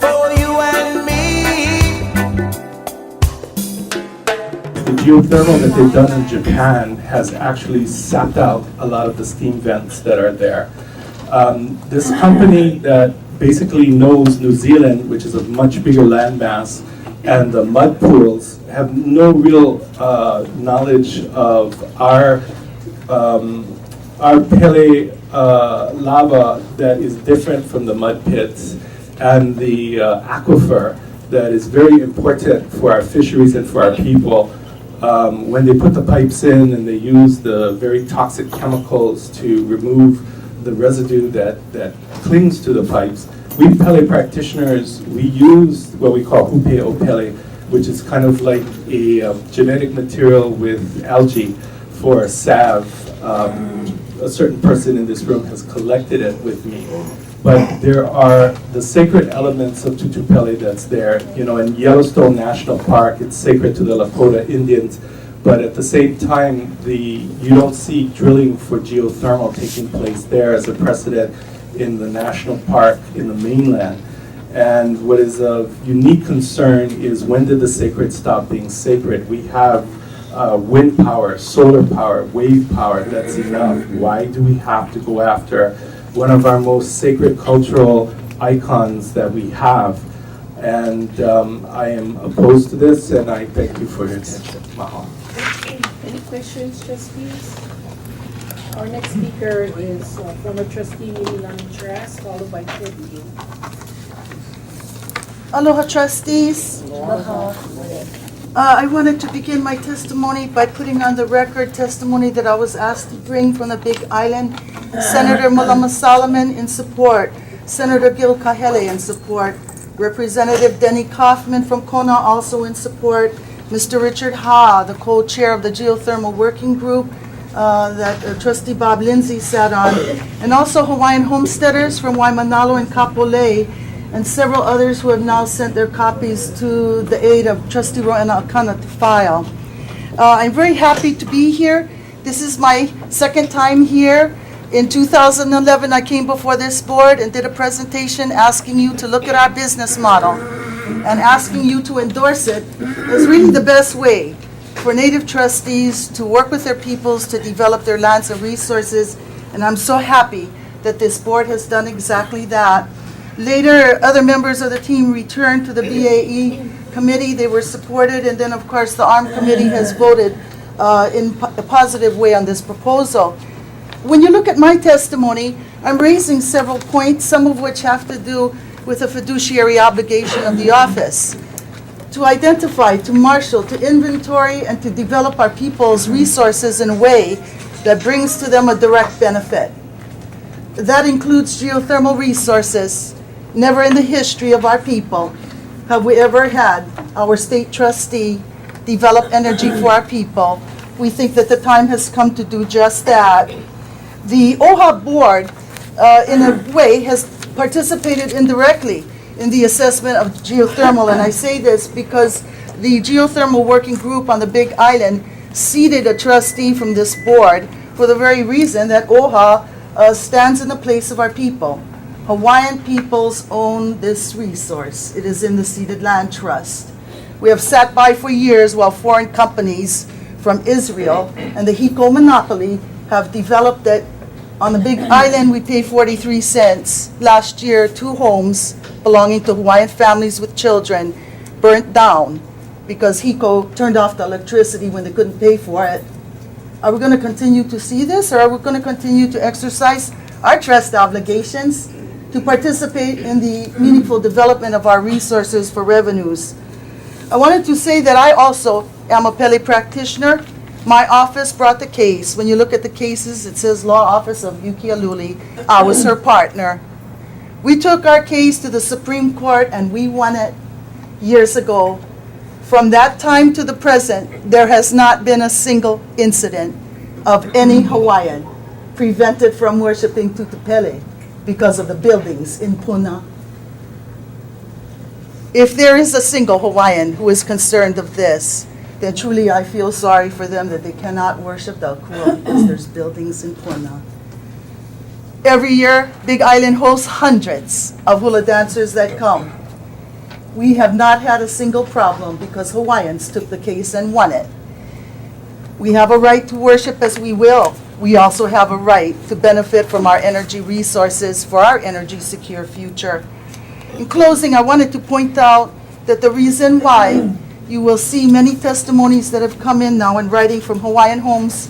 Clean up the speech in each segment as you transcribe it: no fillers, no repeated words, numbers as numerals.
for you and me. The geothermal that they've done in Japan has actually sapped out a lot of the steam vents that are there. This company that basically knows New Zealand, which is a much bigger landmass, and the mud pools have no real knowledge of our Pele lava that is different from the mud pits and the aquifer that is very important for our fisheries and for our people. When they put the pipes in and they use the very toxic chemicals to remove the residue that clings to the pipes, we Pele practitioners, we use what we call Hupe o Pele, which is kind of like a genetic material with algae for salve. A certain person in this room has collected it with me. But there are the sacred elements of Tutu Pele that's there. You know, in Yellowstone National Park, it's sacred to the Lakota Indians. But at the same time, you don't see drilling for geothermal taking place there as a precedent in the national park in the mainland. And what is of unique concern is, when did the sacred stop being sacred? We have wind power, solar power, wave power, that's enough. Why do we have to go after one of our most sacred cultural icons that we have? And I am opposed to this, and I thank you for your attention. Mahalo. Any questions, trustees? Our next speaker is former trustee Mililani Tras, followed by Tribune. Aloha, trustees. I wanted to begin my testimony by putting on the record testimony that I was asked to bring from the Big Island. Senator Malama Solomon in support, Senator Gil Kahele in support, Representative Denny Kaufman from Kona also in support, Mr. Richard Ha, the co-chair of the Geothermal Working Group that Trustee Bob Lindsay sat on, and also Hawaiian homesteaders from Waimanalo and Kapolei, and several others who have now sent their copies to the aid of Trustee Roena Akana to file. I'm very happy to be here. This is my second time here. In 2011, I came before this board and did a presentation asking you to look at our business model and asking you to endorse it. It was really the best way for Native trustees to work with their peoples to develop their lands and resources, and I'm so happy that this board has done exactly that. Later, other members of the team returned to the BAE committee. They were supported, and then, of course, the ARM committee has voted in a positive way on this proposal. When you look at my testimony, I'm raising several points, some of which have to do with the fiduciary obligation of the office to identify, to marshal, to inventory, and to develop our people's resources in a way that brings to them a direct benefit. That includes geothermal resources. Never in the history of our people have we ever had our state trustee develop energy for our people. We think that the time has come to do just that. The OHA board, in a way, has participated indirectly in the assessment of geothermal, and I say this because the Geothermal Working Group on the Big Island seated a trustee from this board for the very reason that OHA stands in the place of our people. Hawaiian peoples own this resource. It is in the Ceded Land Trust. We have sat by for years while foreign companies from Israel and the HECO monopoly have developed it. On the Big Island, we pay 43 cents. Last year, 2 homes belonging to Hawaiian families with children burnt down because HECO turned off the electricity when they couldn't pay for it. Are we going to continue to see this, or are we going to continue to exercise our trust obligations to participate in the meaningful development of our resources for revenues? I wanted to say that I also am a Pele practitioner. My office brought the case. When you look at the cases, it says Law Office of Yuki Aluli. I was her partner. We took our case to the Supreme Court and we won it years ago. From that time to the present, there has not been a single incident of any Hawaiian prevented from worshiping Tutu Pele because of the buildings in Puna. If there is a single Hawaiian who is concerned of this, then truly I feel sorry for them that they cannot worship the Akua because there's buildings in Puna. Every year, Big Island hosts hundreds of hula dancers that come. We have not had a single problem because Hawaiians took the case and won it. We have a right to worship as we will. We also have a right to benefit from our energy resources for our energy secure future. In closing, I wanted to point out that the reason why you will see many testimonies that have come in now in writing from Hawaiian Homes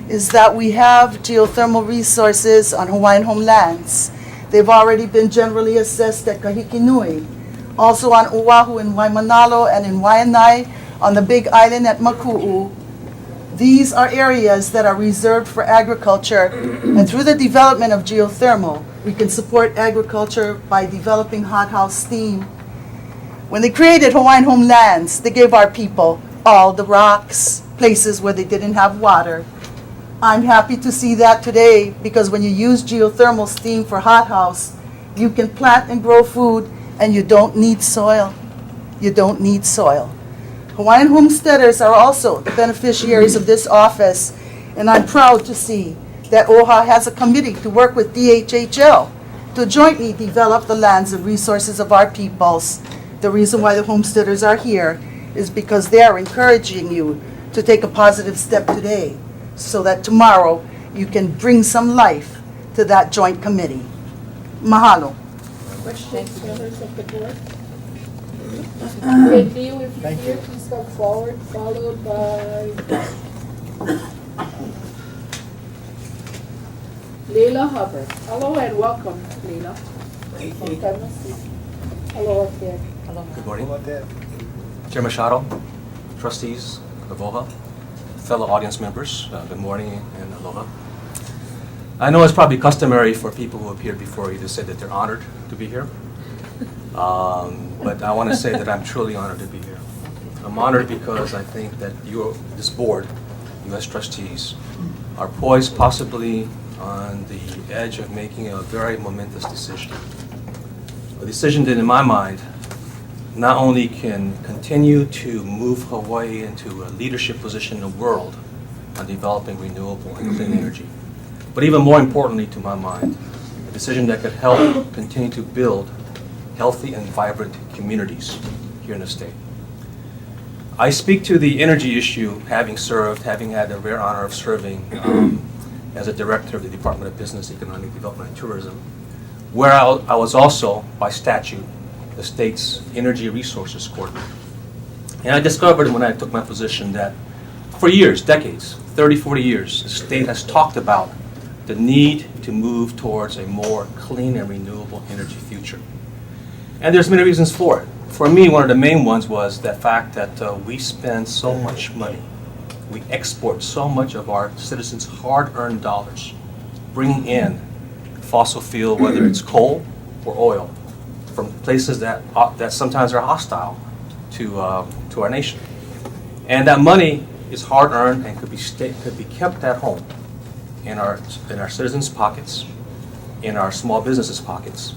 is that we have geothermal resources on Hawaiian homelands. They've already been generally assessed at Kahiki Nui, also on Oahu in Waimanalo and in Waianae, on the Big Island at Maku'u. These are areas that are reserved for agriculture, and through the development of geothermal, we can support agriculture by developing hothouse steam. When they created Hawaiian Homelands, they gave our people all the rocks, places where they didn't have water. I'm happy to see that today, because when you use geothermal steam for hothouse, you can plant and grow food, and you don't need soil. You don't need soil. Hawaiian homesteaders are also the beneficiaries of this office, and I'm proud to see that OHA has a committee to work with DHHL to jointly develop the lands and resources of our peoples. The reason why the homesteaders are here is because they are encouraging you to take a positive step today so that tomorrow you can bring some life to that joint committee. Mahalo. Questions, members of the board? Okay, Leo, if you're here, please come forward, followed by Leila Hubbard. Hello and welcome, Leila. Long time no see. Hello up there. Good morning. Chair Machado, trustees of OHA, fellow audience members, good morning and aloha. I know it's probably customary for people who appear before you to say that they're honored to be here. But I want to say that I'm truly honored to be here. I'm honored because I think that this board, you as trustees, are poised possibly on the edge of making a very momentous decision. A decision that in my mind not only can continue to move Hawaii into a leadership position in the world on developing renewable and clean energy, but even more importantly to my mind, a decision that could help continue to build healthy and vibrant communities here in the state. I speak to the energy issue having had the rare honor of serving as a director of the Department of Business, Economic Development and Tourism, where I was also, by statute, the state's energy resources coordinator. And I discovered when I took my position that for years, decades, 30, 40 years, the state has talked about the need to move towards a more clean and renewable energy future. And there's many reasons for it. For me, one of the main ones was the fact that we spend so much money. We export so much of our citizens' hard-earned dollars, bringing in fossil fuel, whether it's coal or oil, from places that sometimes are hostile to our nation. And that money is hard-earned and could be kept at home in our citizens' pockets, in our small businesses' pockets,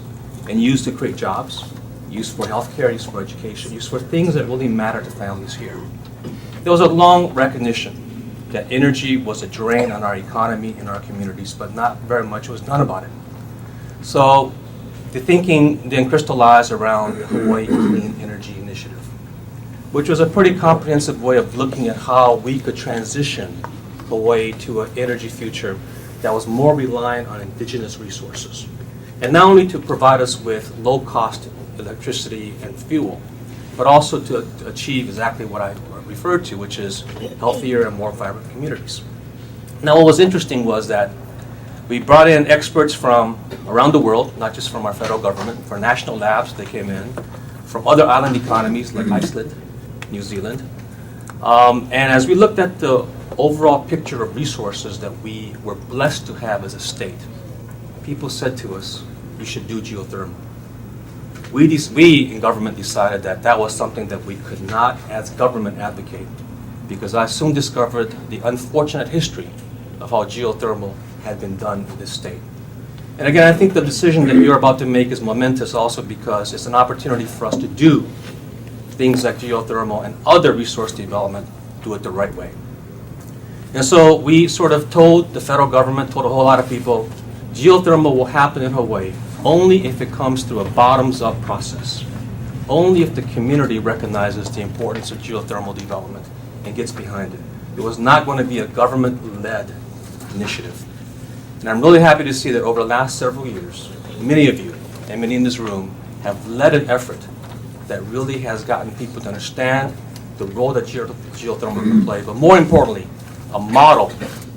and used to create jobs, used for healthcare, used for education, used for things that really matter to families here. There was a long recognition that energy was a drain on our economy and our communities, but not very much was done about it. So the thinking then crystallized around the Hawaii Clean Energy Initiative, which was a pretty comprehensive way of looking at how we could transition Hawaii to an energy future that was more reliant on indigenous resources. And not only to provide us with low-cost electricity and fuel, but also to achieve exactly what I referred to, which is healthier and more vibrant communities. Now, what was interesting was that we brought in experts from around the world, not just from our federal government, for national labs. They came in from other island economies like Iceland, New Zealand. And as we looked at the overall picture of resources that we were blessed to have as a state, people said to us, we should do geothermal. We in government decided that that was something that we could not, as government, advocate, because I soon discovered the unfortunate history of how geothermal had been done in this state. And again, I think the decision that you're about to make is momentous also because it's an opportunity for us to do things like geothermal and other resource development, do it the right way. And so we sort of told the federal government, told a whole lot of people, geothermal will happen in Hawaii only if it comes through a bottoms-up process. Only if the community recognizes the importance of geothermal development and gets behind it. It was not going to be a government-led initiative. And I'm really happy to see that over the last several years, many of you and many in this room have led an effort that really has gotten people to understand the role that geothermal can play, but more importantly, a model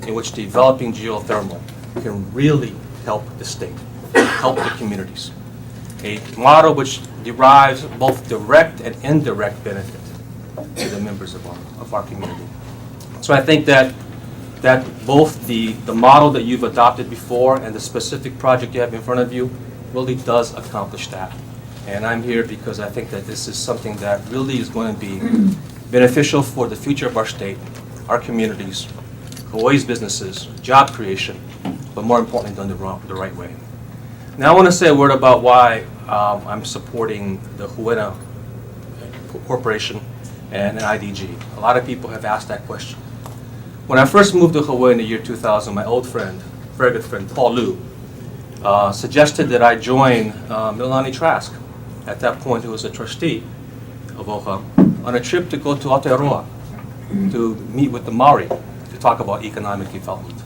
in which developing geothermal can really help the state, help the communities. A model which derives both direct and indirect benefit to the members of our community. So I think that both the model that you've adopted before and the specific project you have in front of you really does accomplish that. And I'm here because I think that this is something that really is going to be beneficial for the future of our state, our communities, Hawaii's businesses, job creation, but more importantly, done the right way. Now I want to say a word about why I'm supporting the Hawaiian Corporation and IDG. A lot of people have asked that question. When I first moved to Hawaii in the year 2000, my old friend, very good friend, Paul Liu, suggested that I join Mililani Trask, at that point who was a trustee of OHA, on a trip to go to Aotearoa to meet with the Maori to talk about economic development.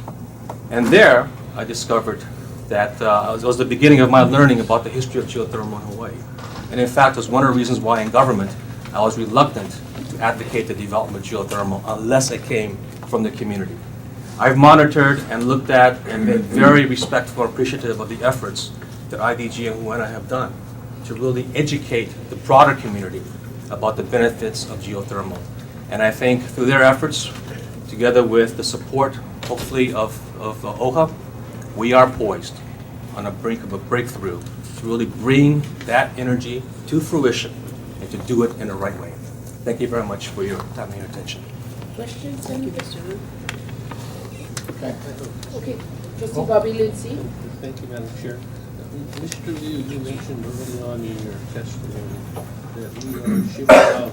And there I discovered that it was the beginning of my learning about the history of geothermal in Hawaii. And in fact, it was one of the reasons why in government I was reluctant to advocate the development of geothermal unless it came from the community. I've monitored and looked at and been very respectful and appreciative of the efforts that IDG and Hawaiian have done to really educate the broader community about the benefits of geothermal. And I think through their efforts, together with the support, hopefully, of OHA, we are poised on the brink of a breakthrough to really bring that energy to fruition and to do it in the right way. Thank you very much for your time and your attention. Questions, any questions? Okay, trustee Bobby Lindsay. Thank you, Madam Chair. Mr. Liu, you mentioned early on in your testimony that we are shipping out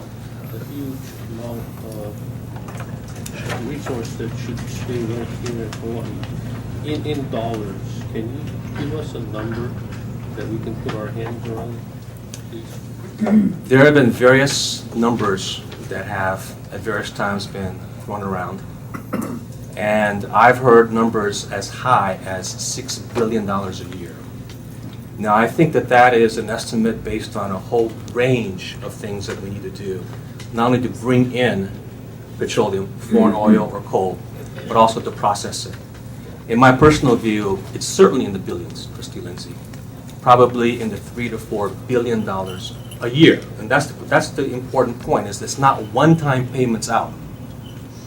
a huge amount of resource that should stay right here in Hawaii. In dollars, can you give us a number that we can put our hands around, please? There have been various numbers that have at various times been thrown around. And I've heard numbers as high as $6 billion a year. Now, I think that that is an estimate based on a whole range of things that we need to do, not only to bring in petroleum, foreign oil, or coal, but also to process it. In my personal view, it's certainly in the billions, Trustee Lindsay, probably in the $3 to $4 billion a year. And that's the important point, is it's not one-time payments out.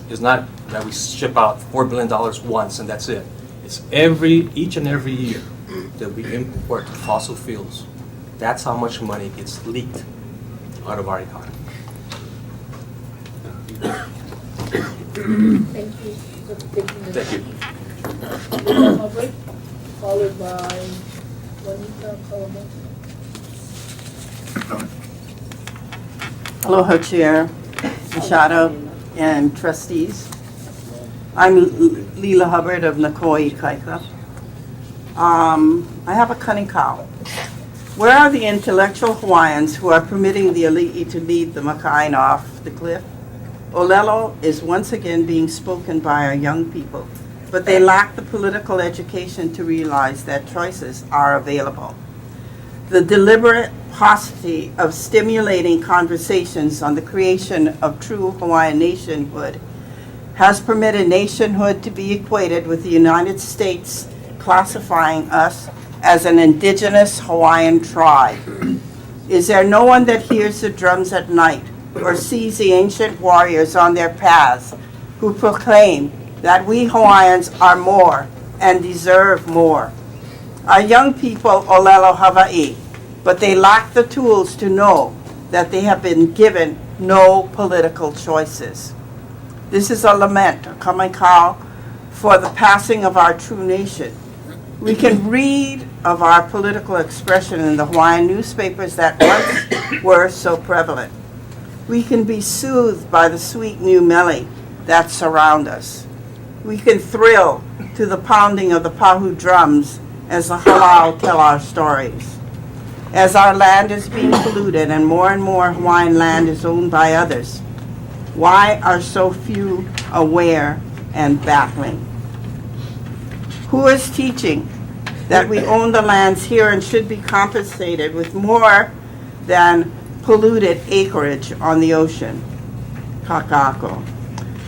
It's not that we ship out $4 billion once and that's it. It's each and every year that we import fossil fuels. That's how much money gets leaked out of our economy. Thank you for taking the Thank you. Lila Hubbard, followed by Juanita Kawamoto. Aloha Chair, Machado, and trustees. I'm Lila Hubbard of Nakoi Kaika. I have a cunning cow. Where are the intellectual Hawaiians who are permitting the ali'i to lead the Makaina off the cliff? Olelo is once again being spoken by our young people, but they lack the political education to realize that choices are available. The deliberate paucity of stimulating conversations on the creation of true Hawaiian nationhood has permitted nationhood to be equated with the United States classifying us as an indigenous Hawaiian tribe. Is there no one that hears the drums at night or sees the ancient warriors on their paths who proclaim that we Hawaiians are more and deserve more? Our young people olelo Hawaii, but they lack the tools to know that they have been given no political choices. This is a lament, a kamekau, for the passing of our true nation. We can read of our political expression in the Hawaiian newspapers that once were so prevalent. We can be soothed by the sweet new mele that surround us. We can thrill to the pounding of the pahu drums as the halal tell our stories. As our land is being polluted and more Hawaiian land is owned by others, why are so few aware and battling? Who is teaching that we own the lands here and should be compensated with more than polluted acreage on the ocean? Kakako.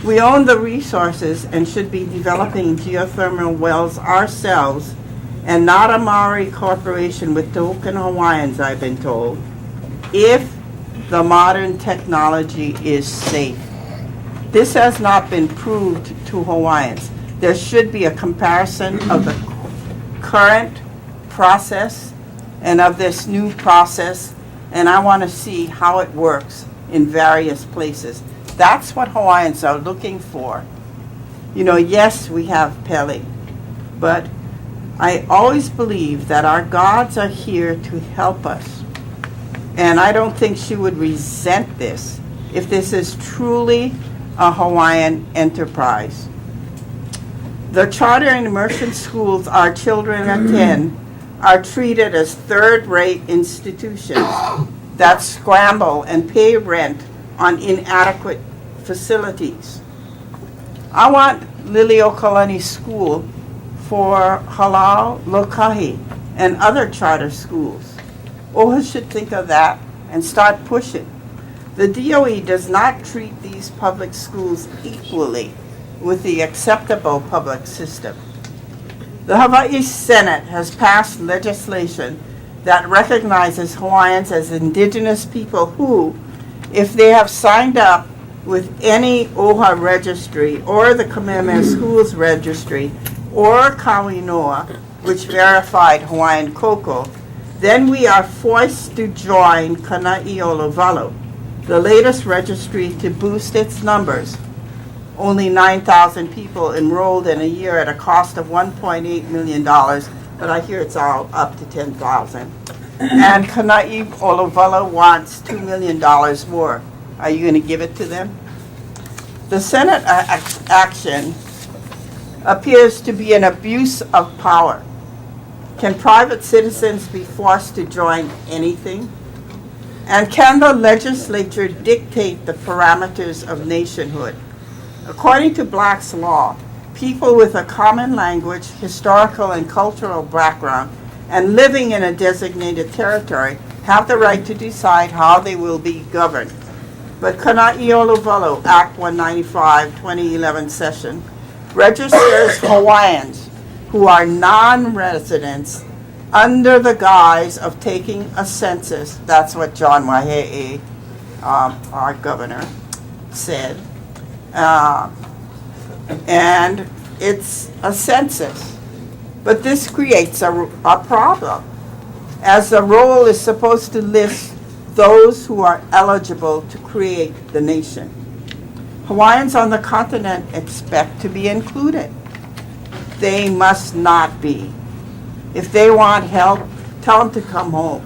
We own the resources and should be developing geothermal wells ourselves and not a Maori corporation with token Hawaiians, I've been told, if the modern technology is safe. This has not been proved to Hawaiians. There should be a comparison of the current process and of this new process, and I want to see how it works in various places. That's what Hawaiians are looking for. You know, yes, we have Pele, but I always believe that our gods are here to help us. And I don't think she would resent this if this is truly a Hawaiian enterprise. The charter and immersion schools our children attend are treated as third-rate institutions that scramble and pay rent on inadequate facilities. I want Liliuokalani School for Halal Lokahi and other charter schools. OHA should think of that and start pushing. The DOE does not treat these public schools equally with the acceptable public system. The Hawaii Senate has passed legislation that recognizes Hawaiians as indigenous people who, if they have signed up with any OHA registry or the Kamehameha Schools registry or Kawinoa, which verified Hawaiian Koko, then we are forced to join Kana'iolowalo, the latest registry to boost its numbers. Only 9,000 people enrolled in a year at a cost of $1.8 million, but I hear it's all up to 10,000. And Kana'iolowalo wants $2 million more. Are you going to give it to them? The Senate action appears to be an abuse of power. Can private citizens be forced to join anything? And can the legislature dictate the parameters of nationhood? According to Black's Law, people with a common language, historical and cultural background, and living in a designated territory have the right to decide how they will be governed. But Kana'iolowalo Act 195, 2011 session registers Hawaiians who are non-residents under the guise of taking a census. That's what John Waihee, our governor, said. And it's a census. But this creates a problem, as the roll is supposed to list those who are eligible to create the nation. Hawaiians on the continent expect to be included. They must not be. If they want help, tell them to come home.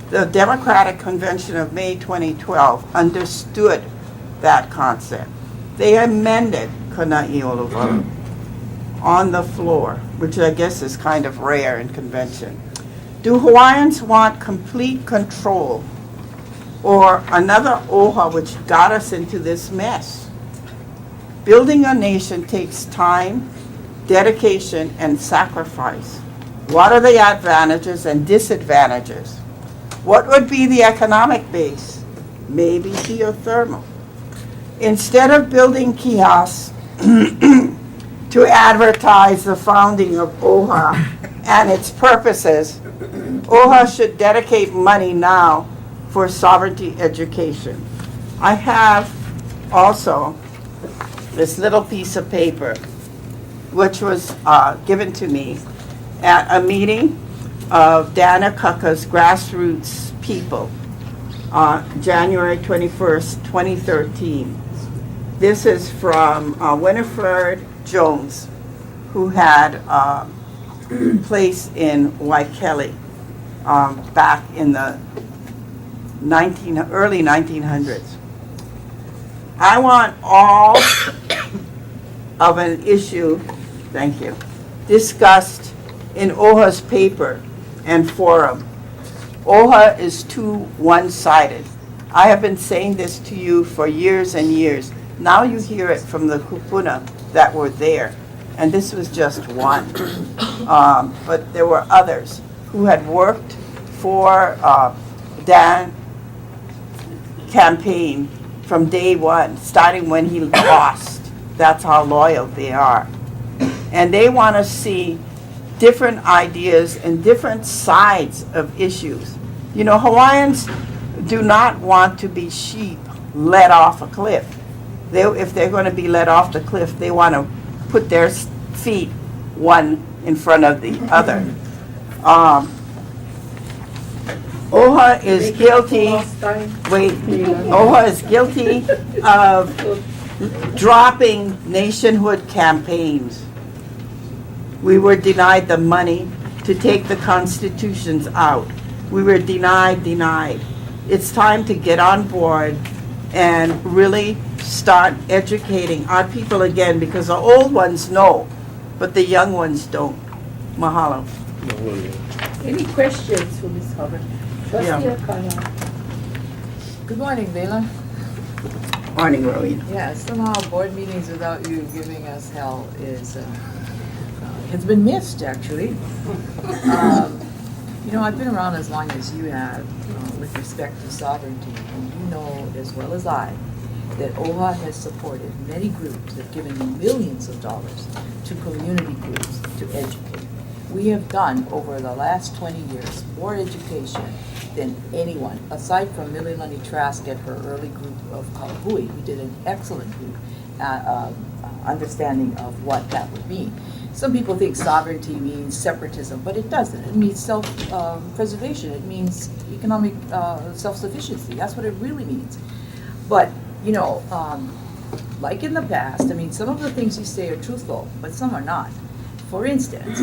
The Democratic Convention of May 2012 understood that concept. They amended Kana'iolowalo on the floor, which I guess is kind of rare in convention. Do Hawaiians want complete control or another OHA which got us into this mess? Building a nation takes time, dedication, and sacrifice. What are the advantages and disadvantages? What would be the economic base? Maybe geothermal. Instead of building kiosks to advertise the founding of OHA and its purposes, OHA should dedicate money now for sovereignty education. I have also this little piece of paper which was given to me at a meeting of Dana Kaka's grassroots people on January 21st, 2013. This is from Winifred Jones, who had a place in Waikele back in the early 1900s. I want all of an issue, thank you, discussed in OHA's paper and forum. OHA is too one-sided. I have been saying this to you for years and years. Now you hear it from the kupuna that were there, and this was just one. But there were others who had worked for Dan campaign from day one, starting when he lost. That's how loyal they are. And they want to see different ideas and different sides of issues. You know, Hawaiians do not want to be sheep let off a cliff. If they're going to be let off the cliff, they want to put their feet one in front of the other. OHA is guilty. Wait, OHA is guilty of dropping nationhood campaigns. We were denied the money to take the constitutions out. We were denied. It's time to get on board and really start educating our people again, because the old ones know, but the young ones don't. Mahalo. Any questions for Ms. Hubbard? Trustee Yeah. O'Connor. Good morning, Leila. Morning, Rowena. Yeah, somehow board meetings without you giving us hell is, has been missed, actually. You know, I've been around as long as you have with respect to sovereignty, and you know as well as I that OHA has supported many groups, have given millions of dollars to community groups to educate. We have done, over the last 20 years, more education than anyone, aside from Mililani Trask at her early group of Kalahui, who did an excellent group understanding of what that would mean. Some people think sovereignty means separatism, but it doesn't. It means self-preservation. It means economic self-sufficiency. That's what it really means. But, you know, like in the past, I mean, some of the things you say are truthful, but some are not. For instance,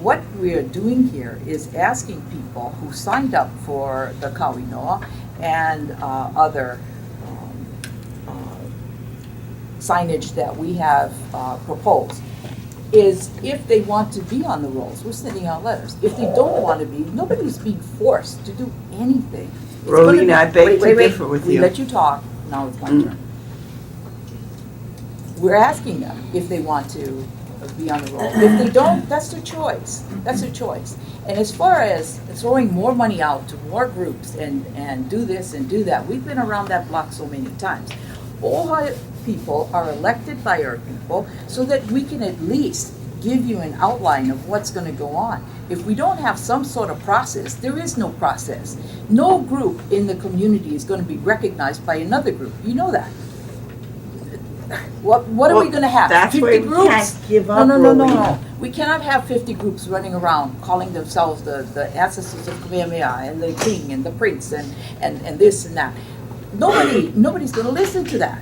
what we're doing here is asking people who signed up for the Kawinoa and other signage that we have proposed, is if they want to be on the rolls, we're sending out letters. If they don't want to be, nobody's being forced to do anything. It's gonna Rowena, be- I beg to wait, differ with we you. let you talk, now it's my turn. We're asking them if they want to be on the roll. If they don't, that's their choice. That's their choice. And as far as throwing more money out to more groups and do this and do that, we've been around that block so many times. OHA people are elected by our people so that we can at least give you an outline of what's going to go on. If we don't have some sort of process, there is no process. No group in the community is going to be recognized by another group. You know that. What are we going to have? That's 50 why we groups? can't give up, No. Rowena. We cannot have 50 groups running around calling themselves the ancestors of Kamehameha and the king and the prince and this and that. Nobody's going to listen to that.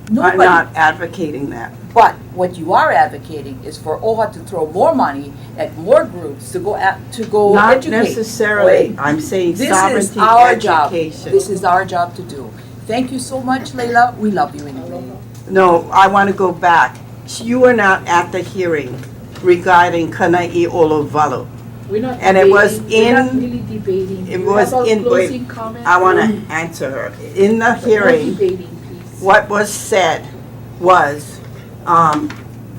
I'm Nobody. not advocating that. But what you are advocating is for OHA to throw more money at more groups to go Not educate. necessarily. Wait. I'm saying This sovereignty is our job. education. This is our job to do. Thank you so much, Leila. We love you anyway. No, I want to go back. You were not at the hearing regarding Kana'i Olovalu. We're not And it was debating. We're not in- really debating. It We was have a in, wait, closing comment. I want to answer her. In the But no hearing, debating, please. what was said was,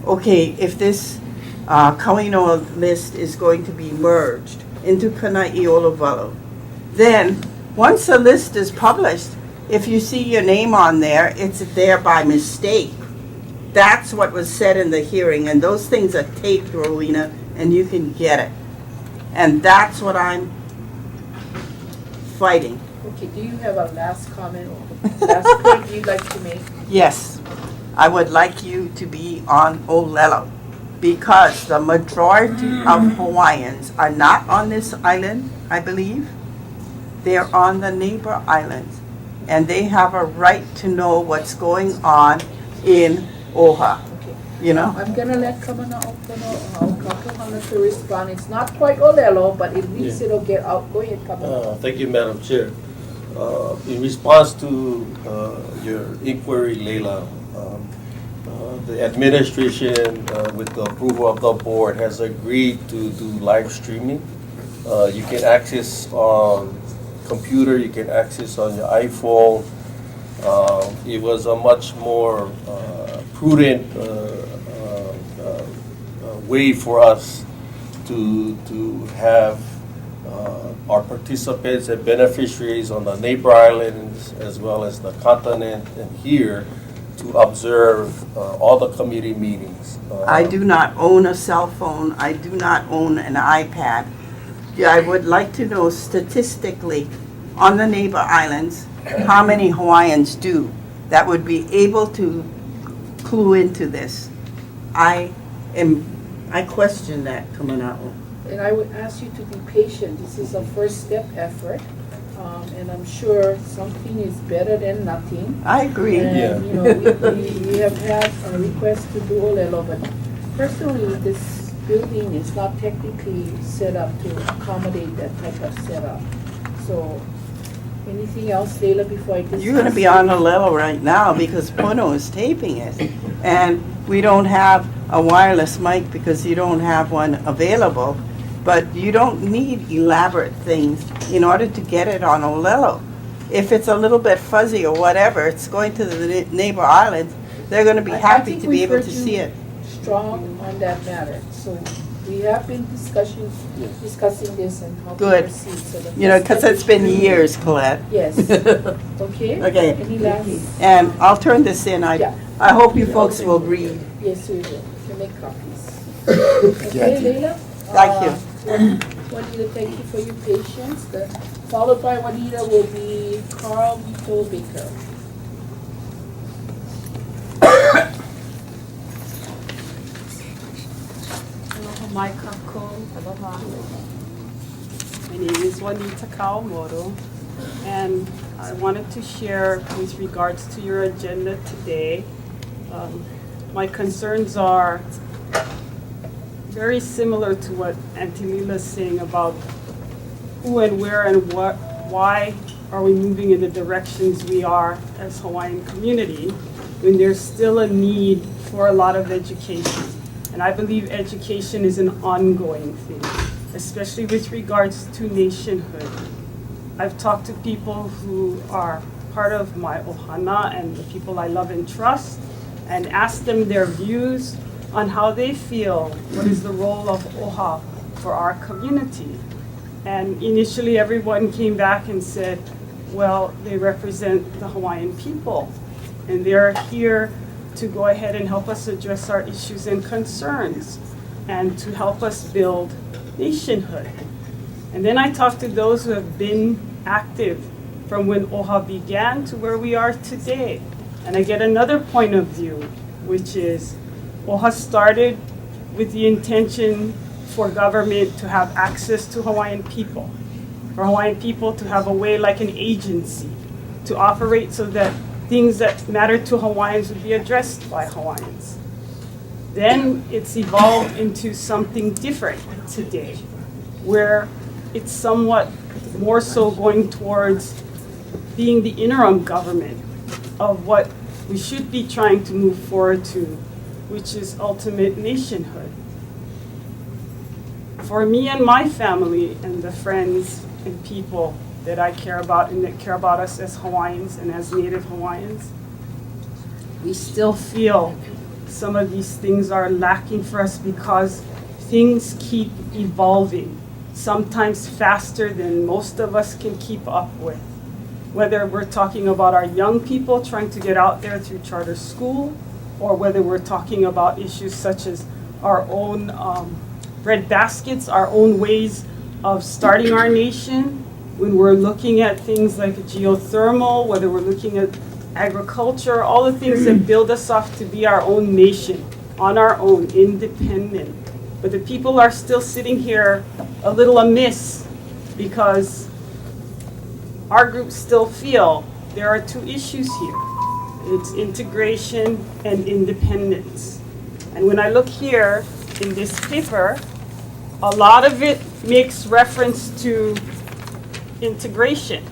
okay, if this Kauinoa list is going to be merged into Kana'i Olovalu, then once a list is published, if you see your name on there, it's there by mistake. That's what was said in the hearing, and those things are taped, Rowena, and you can get it. And that's what I'm fighting. Okay, do you have a last comment or last point you'd like to make? Yes, I would like you to be on Olelo, because the majority of Hawaiians are not on this island, I believe. They're on the neighbor islands, and they have a right to know what's going on in Oha, Okay. you know? I'm gonna let Kamana Kakuhana to respond. It's not quite Olelo, but at least it'll get out. Go ahead, Kamana. Thank you, Madam Chair. In response to your inquiry, Leila, the administration, with the approval of the board, has agreed to do live streaming. You can access on computer, you can access on your iPhone. It was a much more prudent way for us to have our participants and beneficiaries on the neighbor islands as well as the continent and here to observe all the committee meetings. I do not own a cell phone. I do not own an iPad. Yeah, I would like to know statistically on the neighbor islands, how many Hawaiians do that would be able to clue into this. I question that coming out. And I would ask you to be patient. This is a first step effort. And I'm sure something is better than nothing. I agree. And, you know, we have had a request to do Olelo, but personally, this building is not technically set up to accommodate that type of setup. So, anything else, Leila, before I discuss? You're going to be on a level right now because Pono is taping it. And we don't have a wireless mic because you don't have one available. But you don't need elaborate things in order to get it on Olelo. If it's a little bit fuzzy or whatever, it's going to the neighbor islands. They're going to be happy to be able to see it. Strong on that matter. So we have been discussing this and how to Good. proceed. So the You know, first because step it's been is to- years, Colette. Yes. Okay? Okay. Any last? And I'll turn this in. Yeah. I hope you folks will read. Yes, we will. To make copies. Okay, Leila? Thank you. Juanita, thank you for your patience. Followed by Juanita will be Carl Vito Baker. Aloha mai kākou. Aloha. My name is Juanita Kawamoto, and I wanted to share with regards to your agenda today. My concerns are very similar to what Auntie Lila is saying about who and where and what, why are we moving in the directions we are as Hawaiian community when there's still a need for a lot of education. And I believe education is an ongoing thing, especially with regards to nationhood. I've talked to people who are part of my ohana and the people I love and trust, and asked them their views on how they feel, what is the role of OHA for our community. And initially everyone came back and said, well, they represent the Hawaiian people, and they're here to go ahead and help us address our issues and concerns, and to help us build nationhood. And then I talked to those who have been active from when OHA began to where we are today. And I get another point of view, which is OHA started with the intention for government to have access to Hawaiian people, for Hawaiian people to have a way like an agency to operate so that things that matter to Hawaiians would be addressed by Hawaiians. Then it's evolved into something different today, where it's somewhat more so going towards being the interim government of what we should be trying to move forward to, which is ultimate nationhood. For me and my family and the friends and people that I care about and that care about us as Hawaiians and as Native Hawaiians, we still feel some of these things are lacking for us because things keep evolving, sometimes faster than most of us can keep up with. Whether we're talking about our young people trying to get out there through charter school, or whether we're talking about issues such as our own bread baskets, our own ways of starting our nation, when we're looking at things like geothermal, whether we're looking at agriculture, all the things that build us up to be our own nation, on our own, independent. But the people are still sitting here a little amiss because our groups still feel there are two issues here. It's integration and independence. And when I look here in this paper, a lot of it makes reference to integration.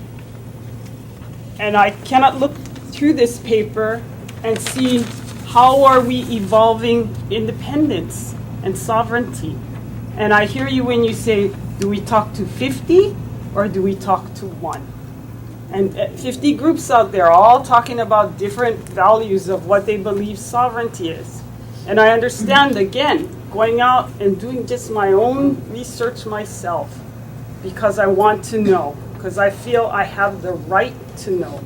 And I cannot look through this paper and see how are we evolving independence and sovereignty? And I hear you when you say, do we talk to 50 or do we talk to 1? And 50 groups out there all talking about different values of what they believe sovereignty is. And I understand, again, going out and doing just my own research myself because I want to know, because I feel I have the right to know.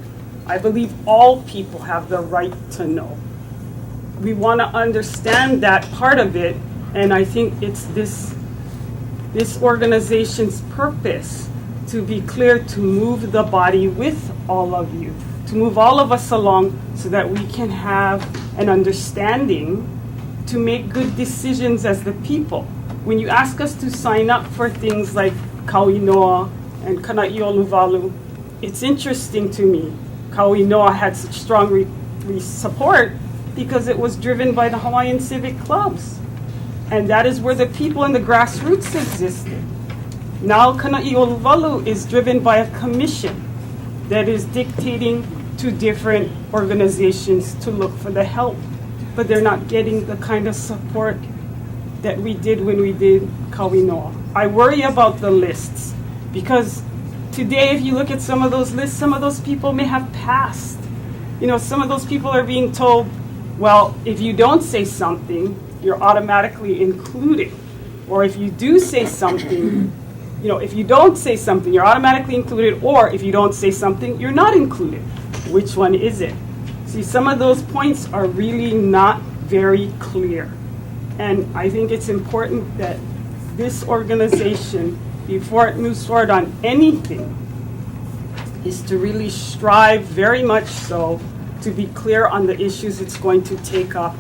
I believe all people have the right to know. We want to understand that part of it, and I think it's this organization's purpose to be clear, to move the body with all of you, to move all of us along so that we can have an understanding to make good decisions as the people. When you ask us to sign up for things like Kauinoa and Kana'i'oluwalu, it's interesting to me. Kauinoa had such strong support because it was driven by the Hawaiian civic clubs. And that is where the people and the grassroots existed. Now Kana'i'oluwalu is driven by a commission that is dictating to different organizations to look for the help, but they're not getting the kind of support that we did when we did Kauinoa. I worry about the lists because today if you look at some of those lists, some of those people may have passed. You know, some of those people are being told, well, if you don't say something, you're automatically included. Or if you do say something, you know, if you don't say something, you're automatically included, or if you don't say something, you're not included. Which one is it? See, some of those points are really not very clear. And I think it's important that this organization, before it moves forward on anything, is to really strive very much so to be clear on the issues it's going to take up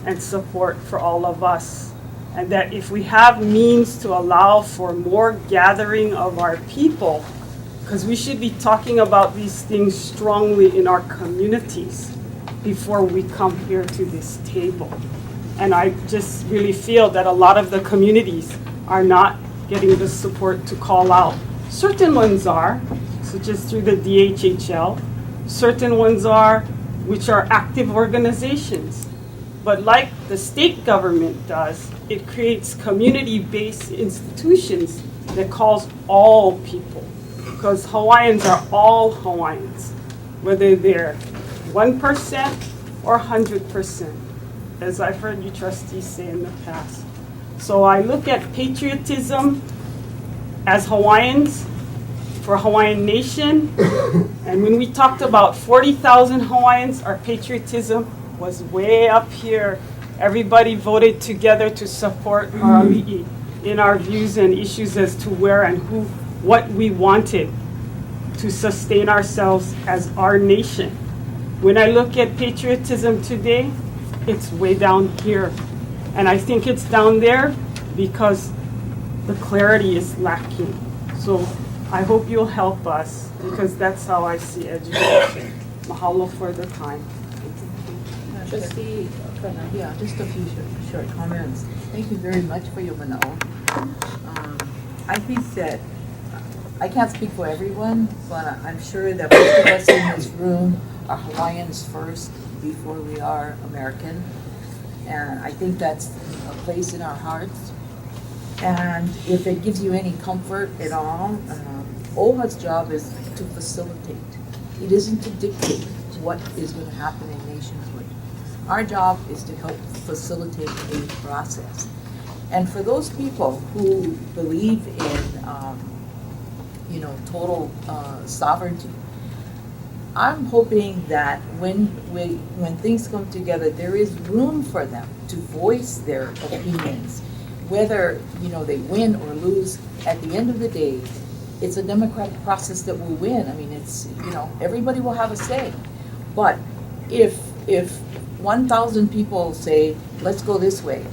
and support for all of us. And that if we have means to allow for more gathering of our people, because we should be talking about these things strongly in our communities before we come here to this table. And I just really feel that a lot of the communities are not getting the support to call out. Certain ones are, such as through the DHHL. Certain ones are, which are active organizations. But like the state government does, it creates community-based institutions that calls all people. Because Hawaiians are all Hawaiians, whether they're 1% or 100%, as I've heard you trustees say in the past. So I look at patriotism as Hawaiians for Hawaiian nation. And when we talked about 40,000 Hawaiians, our patriotism was way up here. Everybody voted together to support our ali'i in our views and issues as to where and who, what we wanted to sustain ourselves as our nation. When I look at patriotism today, it's way down here. And I think it's down there because the clarity is lacking. So I hope you'll help us because that's how I see education. Mahalo for the time. Trustee, yeah, just a few short comments. Thank you very much for your manao. I think that, I can't speak for everyone, but I'm sure that most of us in this room are Hawaiians first before we are American. And I think that's a place in our hearts. And if it gives you any comfort at all, OHA's job is to facilitate. It isn't to dictate what is going to happen in nationhood. Our job is to help facilitate a process. And for those people who believe in, total sovereignty, I'm hoping that when things come together, there is room for them to voice their opinions, whether they win or lose. At the end of the day, it's a democratic process that will win. I mean, it's everybody will have a say. But if 1,000 people say let's go this way,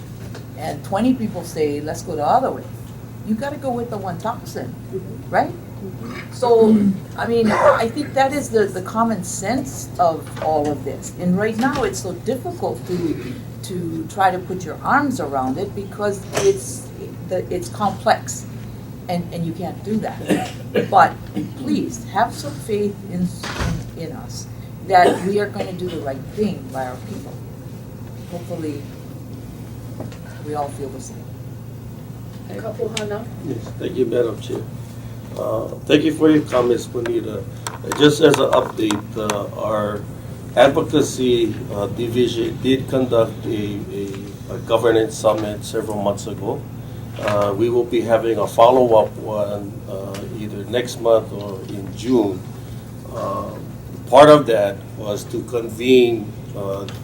and 20 people say let's go the other way, you got to go with the 1,000, right? So, I mean, I think that is the common sense of all of this. And right now, it's so difficult to try to put your arms around it because it's complex, and you can't do that. But please have some faith in us that we are going to do the right thing by our people. hopefully, we all feel the same. Couple Hana? Yes, thank you, Madam Chair. Thank you for your comments, Bonita. Just as an update, our advocacy division did conduct a governance summit several months ago. We will be having a follow-up one either next month or in June. Part of that was to convene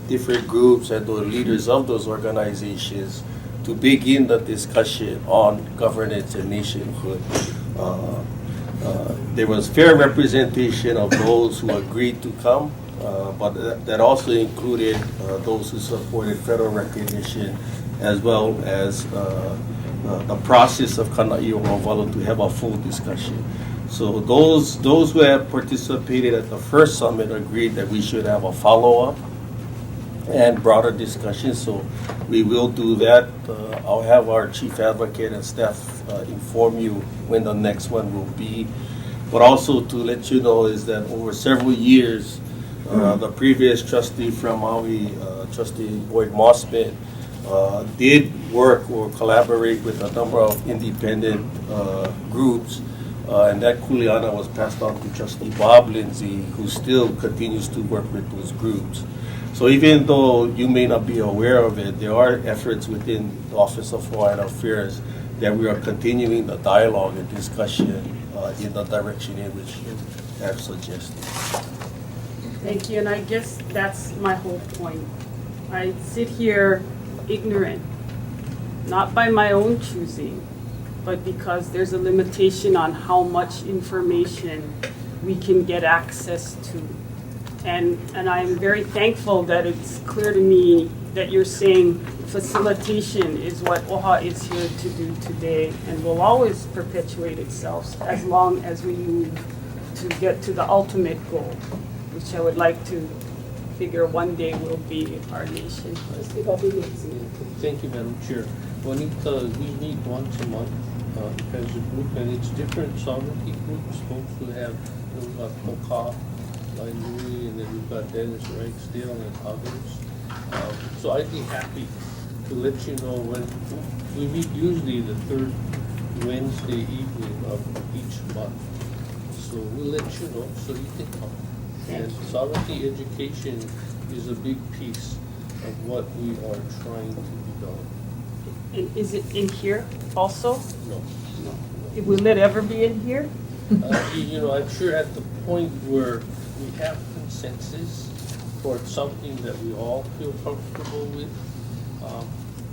different groups and the leaders of those organizations to begin the discussion on governance and nationhood. There was fair representation of those who agreed to come, but that also included those who supported federal recognition as well as the process of Kana'io Rovalo to have a full discussion. So those who have participated at the first summit agreed that we should have a follow-up and broader discussion, so we will do that. I'll have our chief advocate and staff inform you when the next one will be. But also to let you know is that over several years, the previous trustee from Maui, Trustee Boyd Mossman, did work or collaborate with a number of independent groups, and that kuleana was passed on to Trustee Bob Lindsay, who still continues to work with those groups. So even though you may not be aware of it, there are efforts within the Office of Hawaiian Affairs that we are continuing the dialogue and discussion in the direction in which you have suggested. Thank you, and I guess that's my whole point. I sit here ignorant, not by my own choosing, but because there's a limitation on how much information we can get access to. And I'm very thankful that it's clear to me that you're saying facilitation is what OHA is here to do today and will always perpetuate itself as long as we move to get to the ultimate goal, which I would like to figure one day will be our nation. Thank you, Madam Chair. Juanita, we meet once a month as a group, and it's different sovereignty groups, folks who have, Toka, Lainui, and then we've got Dennis Ragsdale and others. So I'd be happy to let you know when we meet usually the third Wednesday evening of each month. So we'll let you know so you can come. And sovereignty education is a big piece of what we are trying to develop. And is it in here also? No. Will it ever be in here? I'm sure at the point where we have consensus for something that we all feel comfortable with,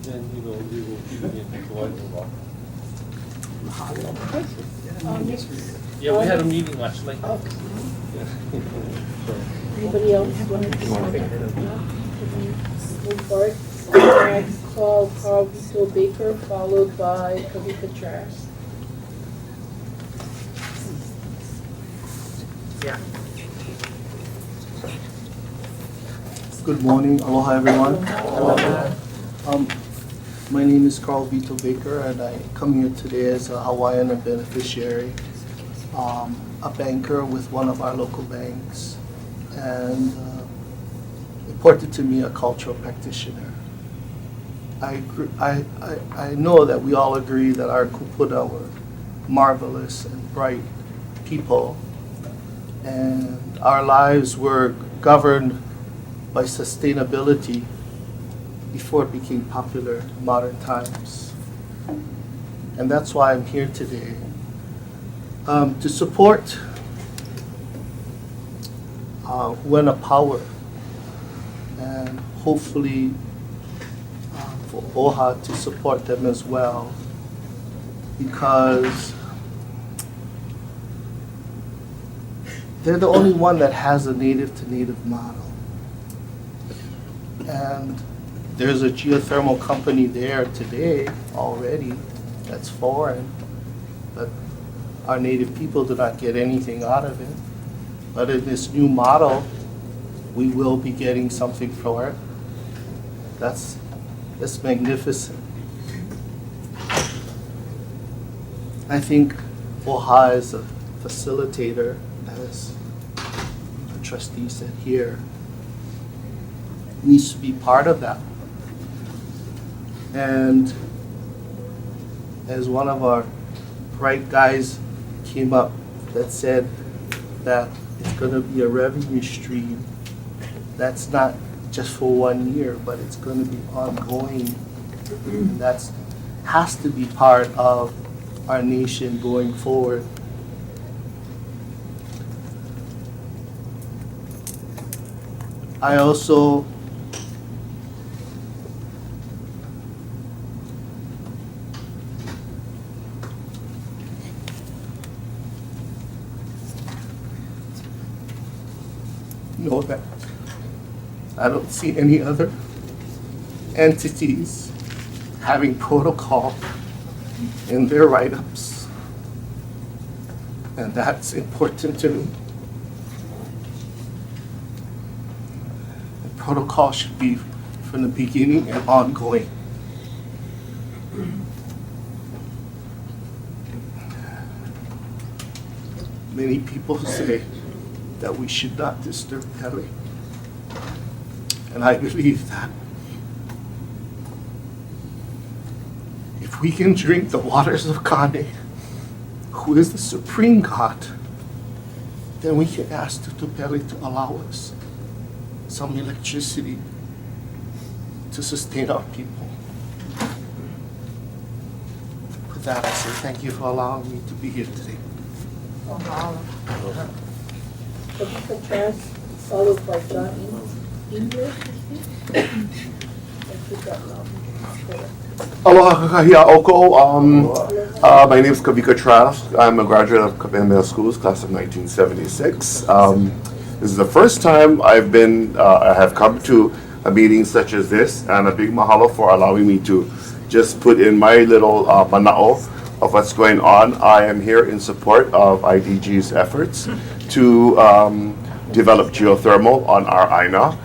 then, we will be in Hawaii law. Yeah, we had a meeting last night. Anybody else want to move forward? Next, call Carl Vito Baker, followed by Kavika Trask. Good morning, aloha everyone. My name is Carl Vito Baker, and I come here today as a Hawaiian and beneficiary, a banker with one of our local banks, and important to me, a cultural practitioner. I know that we all agree that our kupuna were marvelous and bright people, and our lives were governed by sustainability before it became popular in modern times. And that's why I'm here today, to support Huena Power, and hopefully for OHA to support them as well, because they're the only one that has a native to native model. And there's a geothermal company there today already that's foreign, but our native people do not get anything out of it. But in this new model, we will be getting something for it. That's magnificent. I think OHA is a facilitator, as the trustee said here, needs to be part of that And as one of our bright guys came up that said that it's gonna be a revenue stream that's not just for 1 year, but it's gonna be ongoing. And that's, has to be part of our nation going forward. I also know that I don't see any other entities having protocol in their write-ups. And that's important to me. The protocol should be from the beginning and ongoing. Many people say that we should not disturb Pele. And I believe that if we can drink the waters of Kane, who is the supreme God, then we can ask Tutu Pele to allow us some electricity to sustain our people. With that, I say thank you for allowing me to be here today. Kavika Trask, followed by John English, I think that now. Aloha kakahia oko. My name is Kavika Trask. I'm a graduate of Kamehameha Schools, class of 1976. This is the first time I have come to a meeting such as this, and a big mahalo for allowing me to just put in my little mana'o of what's going on. I am here in support of IDG's efforts to develop geothermal on our Aina.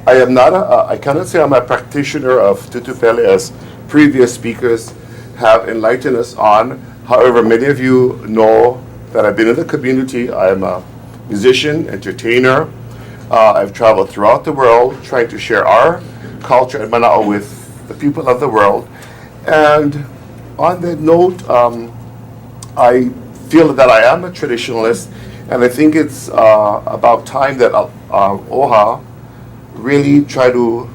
I cannot say I'm a practitioner of Tutu Pele as previous speakers have enlightened us on. However, many of you know that I've been in the community. I'm a musician, entertainer. I've traveled throughout the world trying to share our culture and mana'o with the people of the world. And on that note, I feel that I am a traditionalist, and I think it's about time that OHA really try to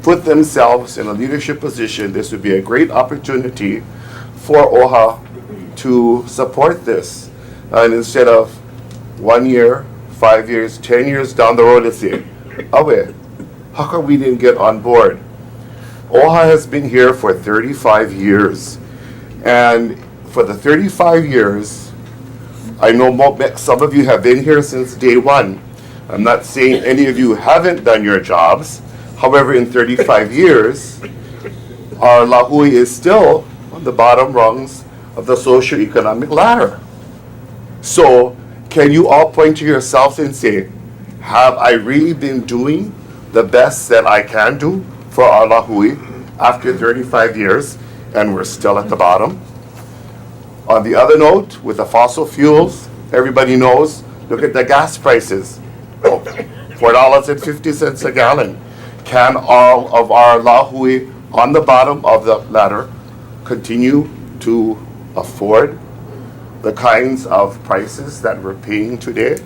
put themselves in a leadership position. This would be a great opportunity for OHA to support this. And instead of 1 year, 5 years, 10 years down the road and say, Awe, how come we didn't get on board? OHA has been here for 35 years. And for the 35 years, I know some of you have been here since day one. I'm not saying any of you haven't done your jobs. However, in 35 years, our lahui is still on the bottom rungs of the socioeconomic ladder. So, can you all point to yourselves and say, have I really been doing the best that I can do for our lahui after 35 years, and we're still at the bottom? On the other note, with the fossil fuels, everybody knows, look at the gas prices. $4.50 a gallon. Can all of our lahui on the bottom of the ladder continue to afford the kinds of prices that we're paying today?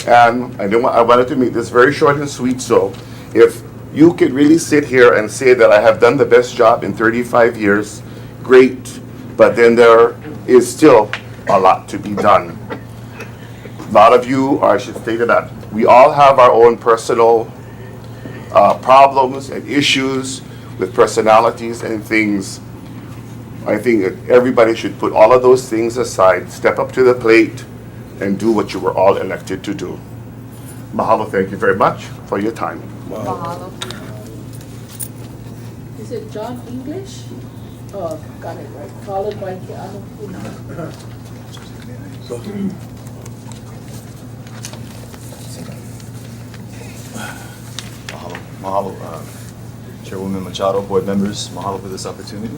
And I wanted to make this very short and sweet, so if you could really sit here and say that I have done the best job in 35 years, great, but then there is still a lot to be done. A lot of you, or I should state that, we all have our own personal problems and issues with personalities and things. I think that everybody should put all of those things aside, step up to the plate, and do what you were all elected to do. Mahalo, thank you very much for your time. Mahalo. Is it John English? Oh, got it right. Followed by Keanu Puna. Mahalo, Chairwoman Machado, board members, mahalo for this opportunity.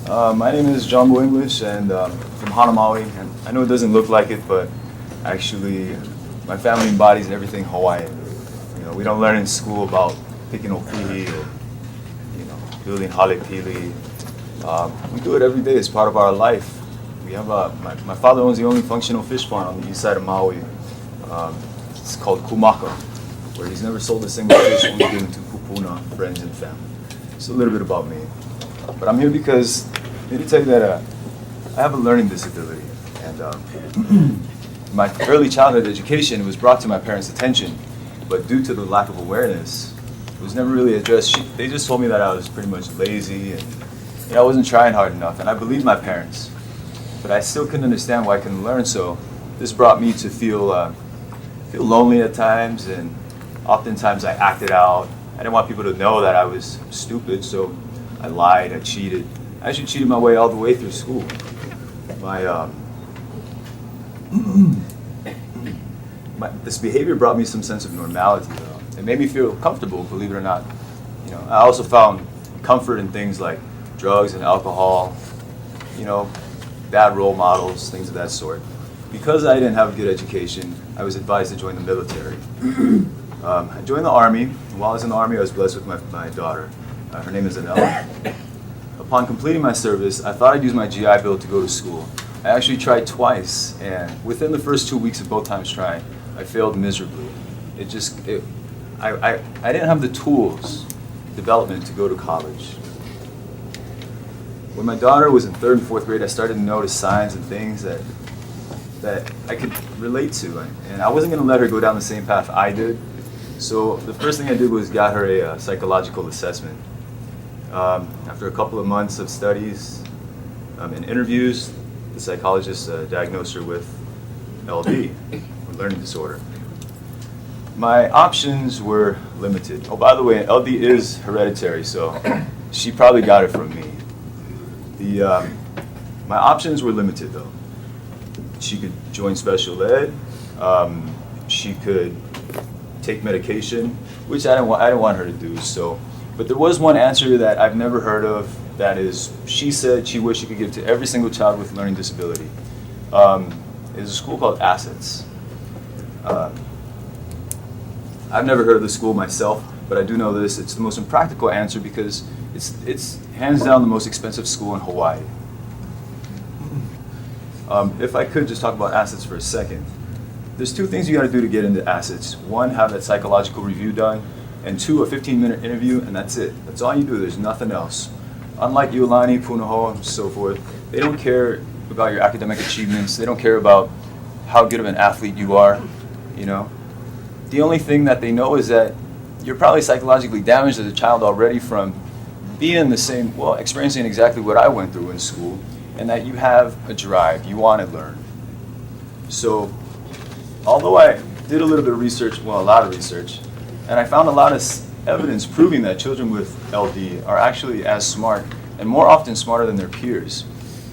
My name is John Bo English, and from Hanamaui, and I know it doesn't look like it, but actually My family embodies everything Hawaiian. You know, we don't learn in school about picking opihi or, you know, building halepili. We do it every day as part of our life. We have my father owns the only functional fish pond on the east side of Maui. It's called Kumaka, where he's never sold a single fish, only given to kupuna, friends and family. It's a little bit about me. But I'm here because I need to tell you that I have a learning disability. And my early childhood education was brought to my parents' attention, but due to the lack of awareness, it was never really addressed. They just told me that I was pretty much lazy and I wasn't trying hard enough, and I believed my parents. But I still couldn't understand why I couldn't learn, so this brought me to feel lonely at times, and oftentimes I acted out. I didn't want people to know that I was stupid, so I lied, I cheated. I actually cheated my way all the way through school. This behavior brought me some sense of normality, though. It made me feel comfortable, believe it or not. You know, I also found comfort in things like drugs and alcohol, you know, bad role models, things of that sort. Because I didn't have a good education, I was advised to join the military. I joined the Army. While I was in the Army, I was blessed with my daughter. Her name is Anela. Upon completing my service, I thought I'd use my GI Bill to go to school. I actually tried twice, and within the first 2 weeks of both times trying, I failed miserably. I didn't have the tools, development to go to college. When my daughter was in 3rd and 4th grade, I started to notice signs and things that I could relate to, and I wasn't going to let her go down the same path I did. So the first thing I did was got her a psychological assessment. After a couple of months of studies and interviews, the psychologist diagnosed her with LD, or learning disorder. My options were limited. Oh, by the way, LD is hereditary, so she probably got it from me. My options were limited, though. She could join special ed. She could take medication, which I didn't want her to do. So, but there was one answer that I've never heard of. That is, she said she wished she could give to every single child with learning disability. There's a school called Assets. I've never heard of the school myself, but I do know this. It's the most impractical answer because it's hands down the most expensive school in Hawaii. If I could just talk about Assets for a second. There's 2 things you got to do to get into Assets. 1, have that psychological review done, and 2, a 15-minute interview, and that's it. That's all you do. There's nothing else. Unlike Iolani, Punahou, and so forth, they don't care about your academic achievements. They don't care about how good of an athlete you are, you know. The only thing that they know is that you're probably psychologically damaged as a child already from being experiencing exactly what I went through in school, and that you have a drive, you want to learn. So, although I did a little bit of research, a lot of research, and I found a lot of evidence proving that children with LD are actually as smart, and more often smarter than their peers.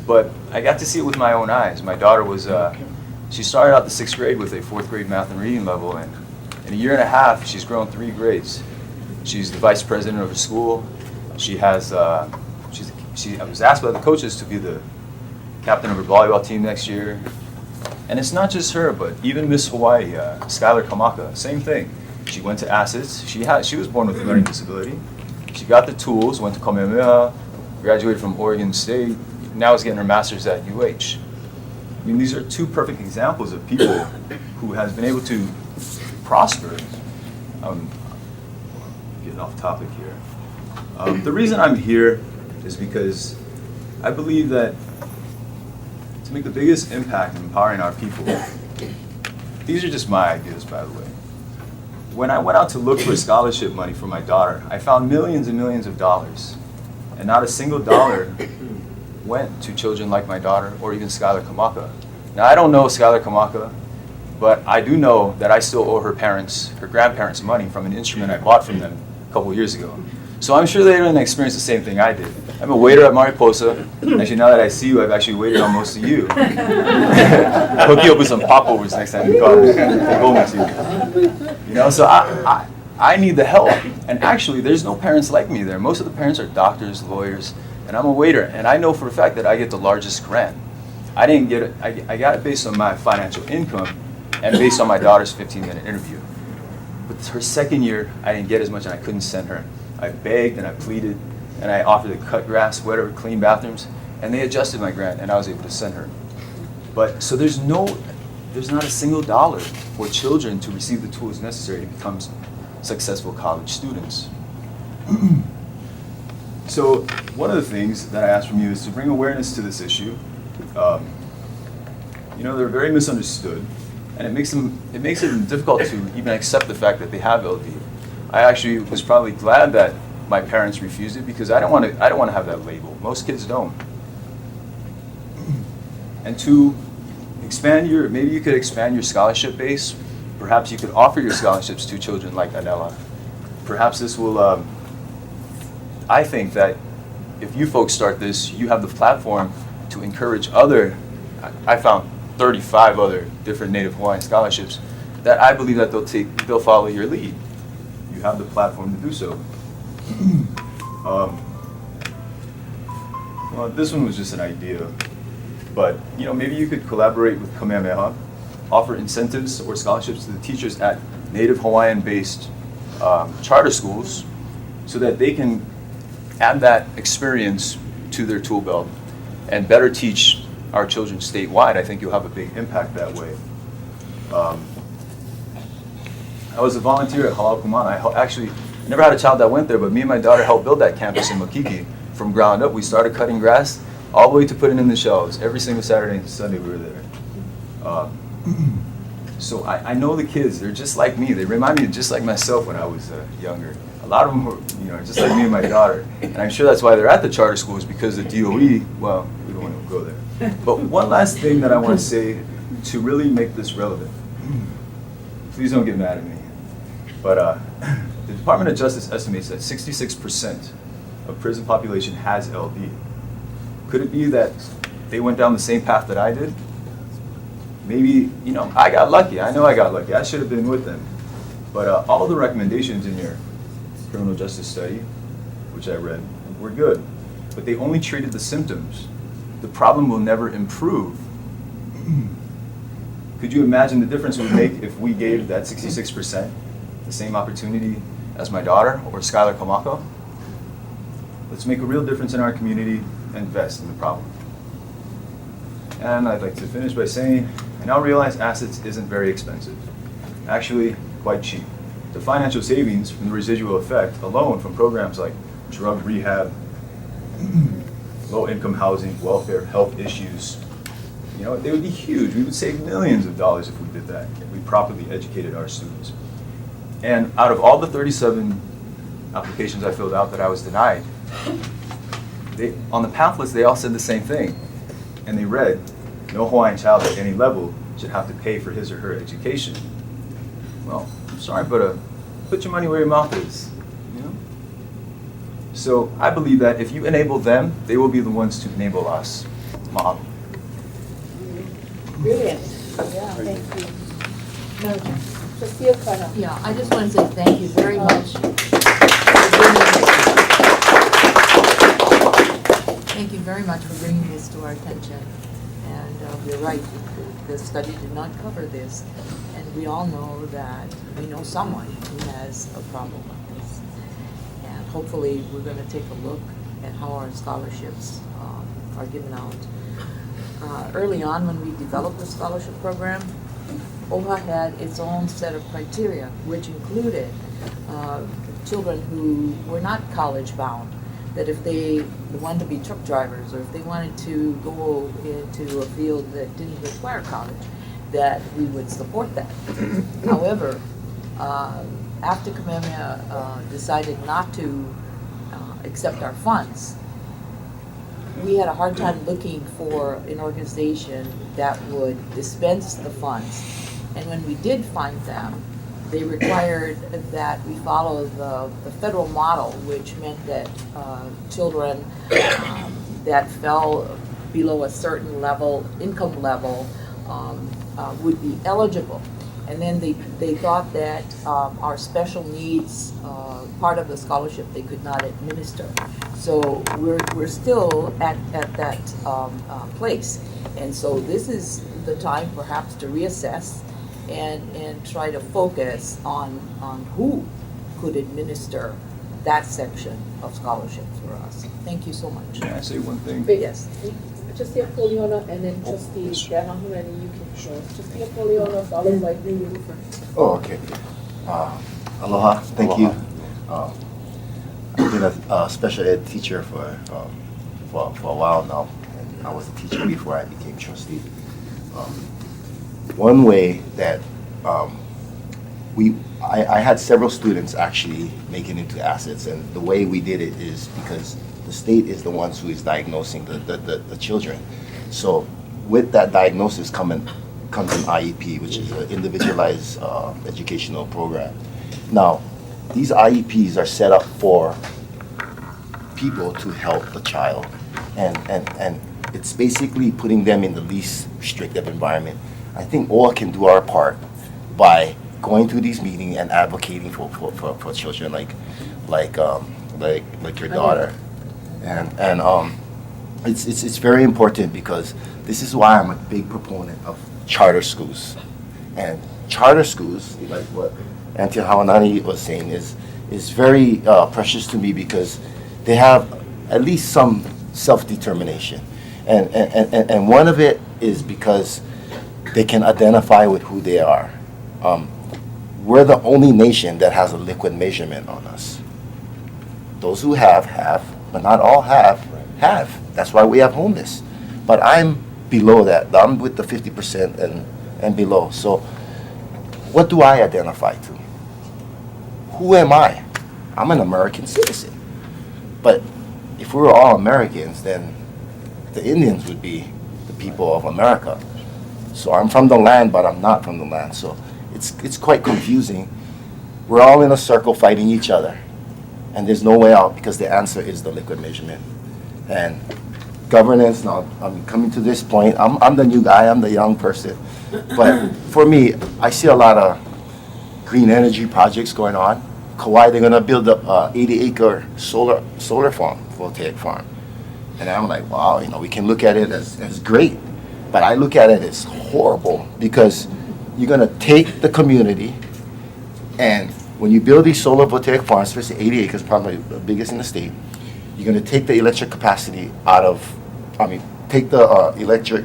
But I got to see it with my own eyes. My daughter she started out the 6th grade with a 4th grade math and reading level, and in a year and a half, she's grown 3 grades. She's the vice president of her school. She has, I was asked by the coaches to be the captain of her volleyball team next year. And it's not just her, but even Miss Hawaii, Skylar Kamaka, same thing. She went to Assets. She was born with a learning disability. She got the tools, went to Kamehameha, graduated from Oregon State, now is getting her master's at UH. I mean, these are 2 perfect examples of people who has been able to prosper. Getting off topic here. The reason I'm here is because I believe that to make the biggest impact in empowering our people, these are just my ideas, by the way. When I went out to look for scholarship money for my daughter, I found millions and millions of dollars, and not a single dollar went to children like my daughter or even Skylar Kamaka. Now, I don't know Skylar Kamaka, but I do know that I still owe her grandparents money from an instrument I bought from them a couple years ago. So I'm sure they didn't experience the same thing I did. I'm a waiter at Mariposa. Actually, now that I see you, I've actually waited on most of you. Hook you up with some popovers next time you come. Take over to you. You know, so I need the help. And actually, there's no parents like me there. Most of the parents are doctors, lawyers, and I'm a waiter. And I know for a fact that I get the largest grant. I didn't get it. I got it based on my financial income, and based on my daughter's 15-minute interview. But her second year, I didn't get as much and I couldn't send her. I begged and I pleaded and I offered to cut grass, whatever, clean bathrooms, and they adjusted my grant and I was able to send her. But so there's not a single dollar for children to receive the tools necessary to become successful college students. So one of the things that I ask from you is to bring awareness to this issue. They're very misunderstood, and it makes it difficult to even accept the fact that they have LD. I actually was probably glad that my parents refused it because I don't want to have that label. Most kids don't. And to maybe you could expand your scholarship base. Perhaps you could offer your scholarships to children like Anela. Perhaps this will, I think that if you folks start this, you have the platform to encourage I found 35 other different Native Hawaiian scholarships that I believe that they'll follow your lead. You have the platform to do so. Well, this one was just an idea, but maybe you could collaborate with Kamehameha, offer incentives or scholarships to the teachers at Native Hawaiian-based charter schools so that they can add that experience to their tool belt and better teach our children statewide. I think you'll have a big impact that way. I was a volunteer at Halal Kumana. I never had a child that went there, but me and my daughter helped build that campus in Makiki from ground up. We started cutting grass all the way to putting in the shelves. Every single Saturday and Sunday we were there. So I know the kids. They're just like me. They remind me just like myself when I was younger. A lot of them were, just like me and my daughter. And I'm sure that's why they're at the charter schools, because the DOE, well, we don't want to go there. But one last thing that I want to say to really make this relevant. Please don't get mad at me. But the Department of Justice estimates that 66% of prison population has LD. Could it be that they went down the same path that I did? Maybe, I got lucky. I know I got lucky. I should have been with them. But all of the recommendations in your criminal justice study, which I read, were good. But they only treated the symptoms. The problem will never improve. Could you imagine the difference it would make if we gave that 66% the same opportunity as my daughter or Skylar Kamako? Let's make a real difference in our community and invest in the problem. And I'd like to finish by saying, I now realize assets isn't very expensive. Actually, quite cheap. The financial savings from the residual effect alone from programs like drug rehab, low-income housing, welfare, health issues, they would be huge. We would save millions of dollars if we did that, if we properly educated our students. And out of all the 37 applications I filled out that I was denied, on the pamphlets they all said the same thing. And they read, no Hawaiian child at any level should have to pay for his or her education. Well, I'm sorry, but put your money where your mouth is. So I believe that if you enable them, they will be the ones to enable us. Mahalo. Brilliant. Yeah, thank you. No, Trustee O'Connor. Yeah, I just want to say thank you very much. Thank you very much for bringing this to our attention. And you're right, the study did not cover this. And we all know that we know someone who has a problem like this. And hopefully we're going to take a look at how our scholarships are given out. Early on when we developed the scholarship program, OHA had its own set of criteria, which included children who were not college bound, that if they wanted to be truck drivers or if they wanted to go into a field that didn't require college, that we would support that. However, after Kamehameha decided not to accept our funds, we had a hard time looking for an organization that would dispense the funds. And when we did find them, they required that we follow the federal model, which meant that children that fell below a certain level, income level, would be eligible. And then they thought that our special needs part of the scholarship they could not administer. So we're still at that place. And so this is the time perhaps to reassess and try to focus on who could administer that section of scholarships for us. Thank you so much. Can I say one thing? Yes. Trustee Apoliona and then Trustee Ganahan, and you can show. Trustee Apoliona, followed by you first. Oh, okay. Aloha, thank you. I've been a special ed teacher for a while now, and I was a teacher before I became trustee. One way that I had several students actually making it into assets, and the way we did it is because the state is the ones who is diagnosing the children. So with that diagnosis comes an IEP, which is an individualized educational program. Now, these IEPs are set up for people to help the child, and it's basically putting them in the least restrictive environment. I think all can do our part by going to these meetings and advocating for children like your daughter, and it's very important because this is why I'm a big proponent of charter schools. And charter schools, like what Auntie Hawanani was saying, is very precious to me because they have at least some self-determination, and one of it is because they can identify with who they are. We're the only nation that has a liquid measurement on us. Those who have, but not all have. That's why we have homeless. But I'm below that. I'm with the 50% and below. So what do I identify to? Who am I? I'm an American citizen. But if we were all Americans, then the Indians would be the people of America. So I'm from the land, but I'm not from the land. So it's quite confusing. We're all in a circle fighting each other, and there's no way out because the answer is the liquid measurement. And governance, now I'm coming to this point, I'm the new guy, I'm the young person. But for me, I see a lot of green energy projects going on. Kauai, they're gonna build a 80-acre solar farm, voltaic farm. And I'm like, wow, we can look at it as great. But I look at it as horrible because you're going to take the community, and when you build these solar voltaic farms, especially 80 acres, probably the biggest in the state, you're going to take the electric capacity take the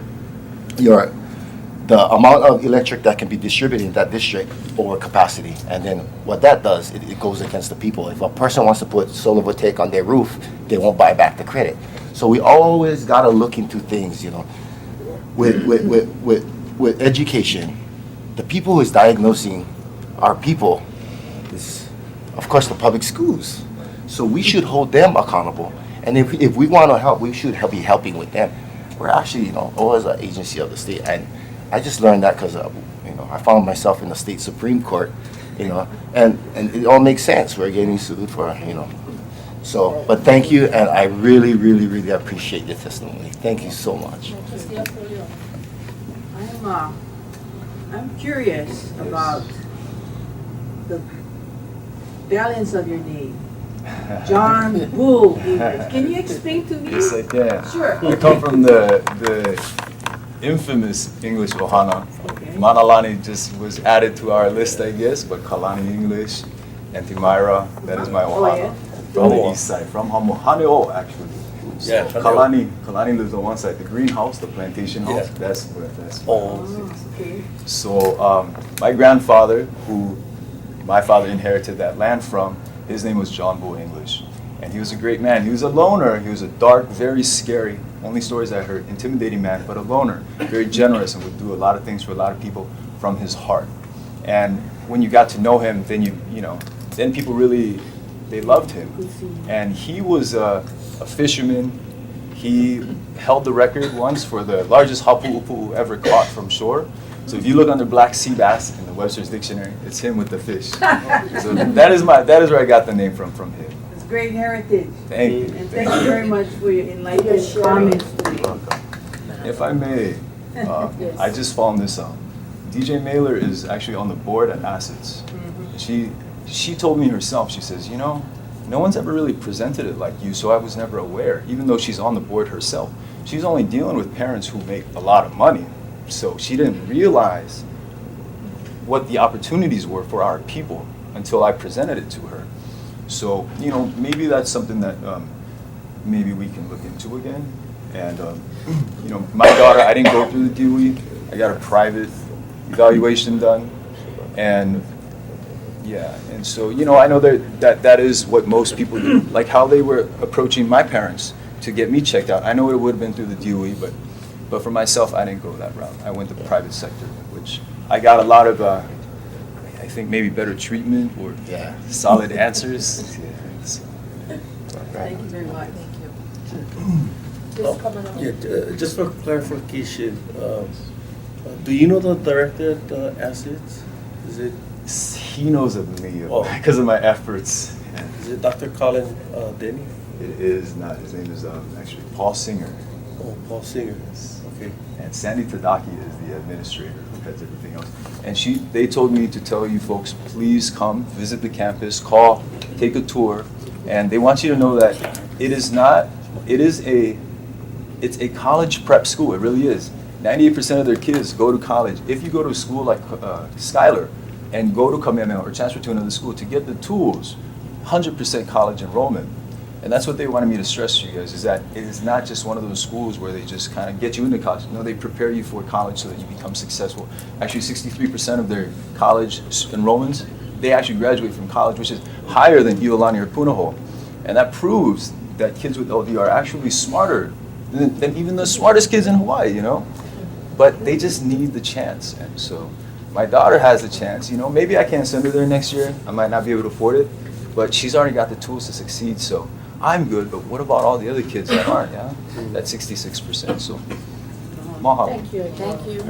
the amount of electric that can be distributed in that district over capacity. And then what that does, it goes against the people. If a person wants to put solar voltaic on their roof, they won't buy back the credit. So we always got to look into things, with education. The people who is diagnosing our people is, of course, the public schools. So we should hold them accountable. And if we want to help, we should be helping with them. We're actually, always an agency of the state. And I just learned that because, I found myself in the state Supreme Court, and it all makes sense. We're getting sued for, So, but thank you, and I really, really, really appreciate your testimony. Thank you so much. I'm curious about the balance of your name. John Bull. Can you explain to me? Yes, I can. Sure. I come from the infamous English Ohana. Okay. Manalani just was added to our list, I guess, but Kalani English, Auntie Myra, that is my Ohana. yeah? From the east side, from Haneo actually. Yeah, Kalani lives on one side. The greenhouse, the plantation house, Yeah. that's Oh, okay. So my grandfather, who my father inherited that land from, his name was John Bull English. And he was a great man. He was a loner. He was a dark, very scary, only stories I heard, intimidating man, but a loner, very generous, and would do a lot of things for a lot of people from his heart. And when you got to know him, then then people really, they loved him. And he was a fisherman. He held the record once for the largest hapu'upu ever caught from shore. So if you look under black sea bass in the Webster's Dictionary, it's him with the fish. So that is where I got the name from him. It's great heritage. Thank you. And thank you very much for your enlightening comments today. If I may, I just found this out. DJ Mailer is actually on the board at Assets. She told me herself, she says, no one's ever really presented it like you, so I was never aware, even though she's on the board herself. She's only dealing with parents who make a lot of money. So she didn't realize what the opportunities were for our people until I presented it to her. So, you know, maybe that's something that maybe we can look into again. And, you know, my daughter, I didn't go through the DOE. I got a private evaluation done. And, yeah, and so, you know, I know that is what most people do, like how they were approaching my parents to get me checked out. I know it would have been through the DOE, but for myself, I didn't go that route. I went to the private sector, which I got a lot of, I think maybe better treatment or solid answers. Thank you very much. Thank you. Just for clarification, do you know the director at Assets? Is it? He knows of me because of my efforts. Is it Dr. Colin Denny? It is not. His name is actually Paul Singer. Oh, Paul Singer. Okay. And Sandy Tadaki is the administrator who heads everything else. And they told me to tell you folks, please come visit the campus, call, take a tour, and they want you to know that it's a college prep school. It really is. 98% of their kids go to college. If you go to a school like Schuyler and go to Kamehameha or transfer to another school to get the tools, 100% college enrollment. And that's what they wanted me to stress to you guys, is that it is not just one of those schools where they just kind of get you into college. No, they prepare you for college so that you become successful. Actually, 63% of their college enrollments, they actually graduate from college, which is higher than Iolani or Punahou. And that proves that kids with LD are actually smarter than even the smartest kids in Hawaii, you know? But they just need the chance. And so my daughter has a chance, you know? Maybe I can't send her there next year. I might not be able to afford it, but she's already got the tools to succeed. So I'm good, but what about all the other kids that aren't, yeah? That's 66%, so mahalo. Thank you. Thank you.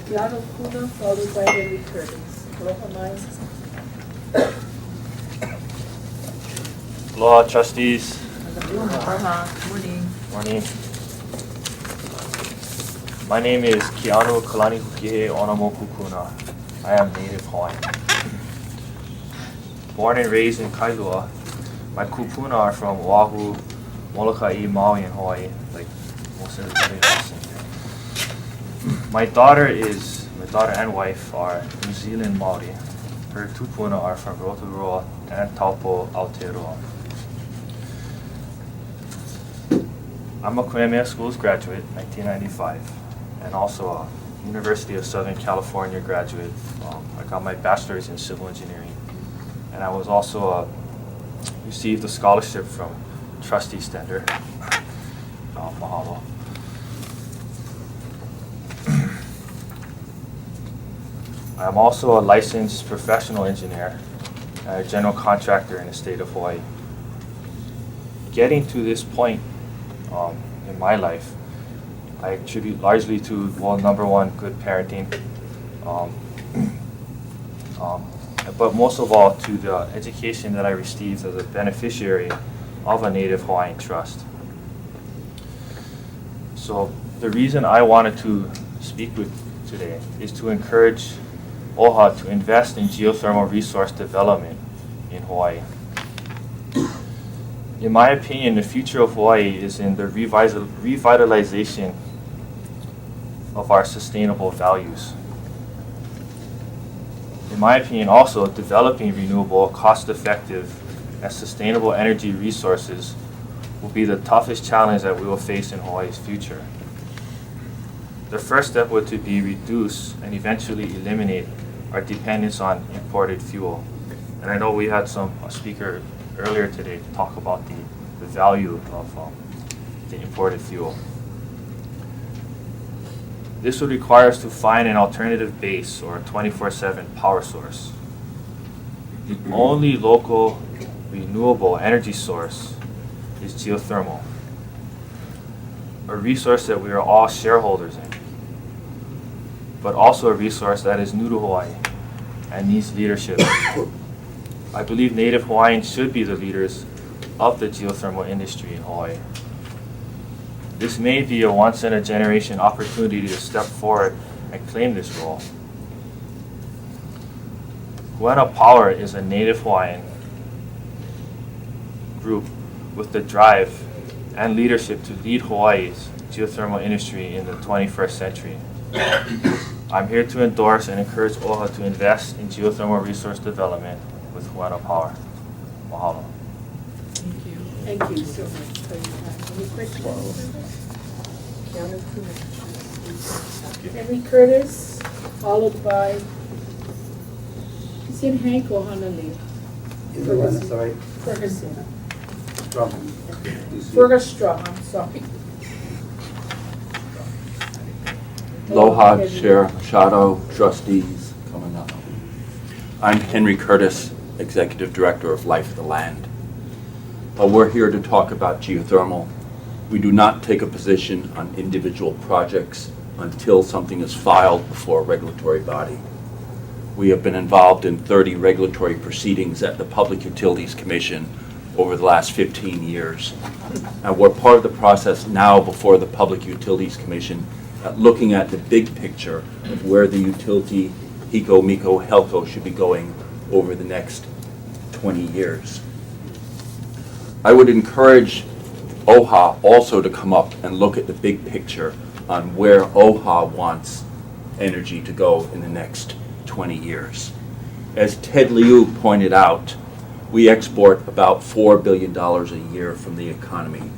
Keanu Kuna, followed by Henry Curtis. Aloha, Mai. Aloha, trustees. Morning. Morning. My name is Keanu Kalani Hukihe Onamoku Kuna. I am native Hawaiian. Born and raised in Kailua, my kupuna are from Oahu, Molokai, Maui, and Hawaii, like most everybody else in here. My daughter and wife are New Zealand Maori. Her tupuna are from Rotorua and Taupo, Aotearoa. I'm a Kamehameha Schools graduate, 1995, and also a University of Southern California graduate. I got my bachelor's in civil engineering. And I was also received a scholarship from Trustee Stender. Mahalo. I'm also a licensed professional engineer and a general contractor in the state of Hawaii. Getting to this point in my life, I attribute largely to, well, number one, good parenting. But most of all to the education that I received as a beneficiary of a Native Hawaiian Trust. So the reason I wanted to speak with today is to encourage OHA to invest in geothermal resource development in Hawaii. In my opinion, the future of Hawaii is in the revitalization of our sustainable values. In my opinion, also, developing renewable, cost-effective, and sustainable energy resources will be the toughest challenge that we will face in Hawaii's future. The first step would to be reduce and eventually eliminate our dependence on imported fuel. And I know we had a speaker earlier today to talk about the value of the imported fuel. This would require us to find an alternative base or a 24/7 power source. The only local renewable energy source is geothermal, a resource that we are all shareholders in, but also a resource that is new to Hawaii and needs leadership. I believe Native Hawaiians should be the leaders of the geothermal industry in Hawaii. This may be a once-in-a-generation opportunity to step forward and claim this role. Huena Power is a Native Hawaiian group with the drive and leadership to lead Hawaii's geothermal industry in the 21st century. I'm here to endorse and encourage OHA to invest in geothermal resource development with Hawaiian Power. Mahalo. Thank you so much for your time. Any questions? Henry Curtis, followed by, is it Hank or Honolulu? Either one, that's all right. Ferguson. Strong. Ferguson, I'm sorry. Aloha, Chair Machado, trustees, coming up. I'm Henry Curtis, Executive Director of Life of the Land. We're here to talk about geothermal. We do not take a position on individual projects until something is filed before a regulatory body. We have been involved in 30 regulatory proceedings at the Public Utilities Commission over the last 15 years. And we're part of the process now before the Public Utilities Commission looking at the big picture of where the utility, HECO, MECO, HELCO should be going over the next 20 years. I would encourage OHA also to come up and look at the big picture on where OHA wants energy to go in the next 20 years. As Ted Liu pointed out, we export about $4 billion a year from the economy.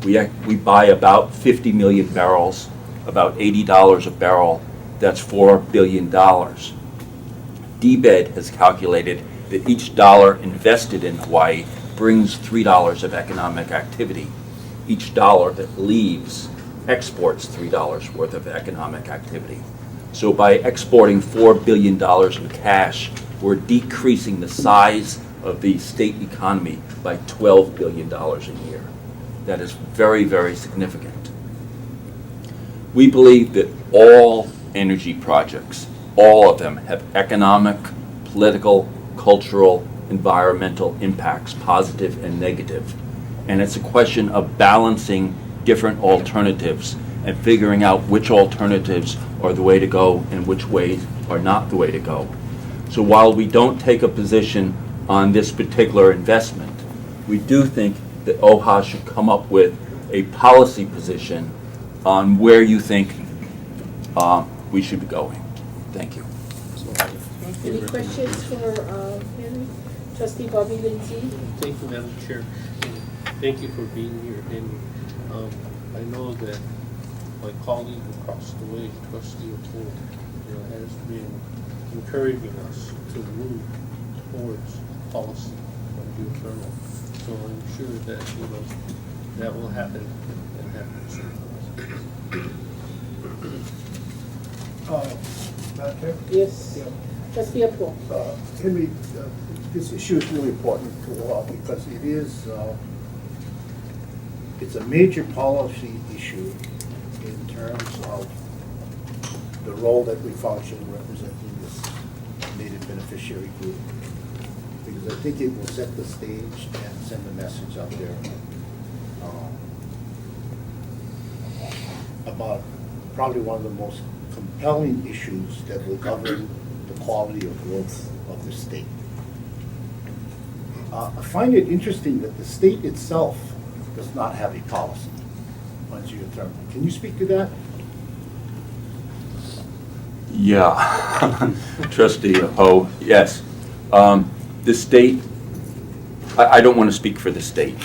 We buy about 50 million barrels, about $80 a barrel. That's $4 billion. DBED has calculated that each dollar invested in Hawaii brings $3 of economic activity. Each dollar that leaves exports $3 worth of economic activity. So by exporting $4 billion in cash, we're decreasing the size of the state economy by $12 billion a year. That is very, very significant. We believe that all energy projects, all of them, have economic, political, cultural, environmental impacts, positive and negative. And it's a question of balancing different alternatives and figuring out which alternatives are the way to go and which ways are not the way to go. So while we don't take a position on this particular investment, we do think that OHA should come up with a policy position on where you think we should be going. Thank you. Any questions for Henry? Trustee Bobby Lindsay? Thank you, Madam Chair. And thank you for being here, Henry. I know that my colleague across the way, Trustee O'Toole, has been encouraging us to move towards policy on geothermal. So I'm sure that that will happen and happen soon. Madam Chair? Yes. Trustee Apo. Henry, this issue is really important to all because it is, it's a major policy issue in terms of the role that we function representing this native beneficiary group. Because I think it will set the stage and send a message out there about probably one of the most compelling issues that will govern the quality of growth of the state. I find it interesting that the state itself does not have a policy on geothermal. Can you speak to that? Yeah, Trustee Ho, yes. The state, I don't want to speak for the state.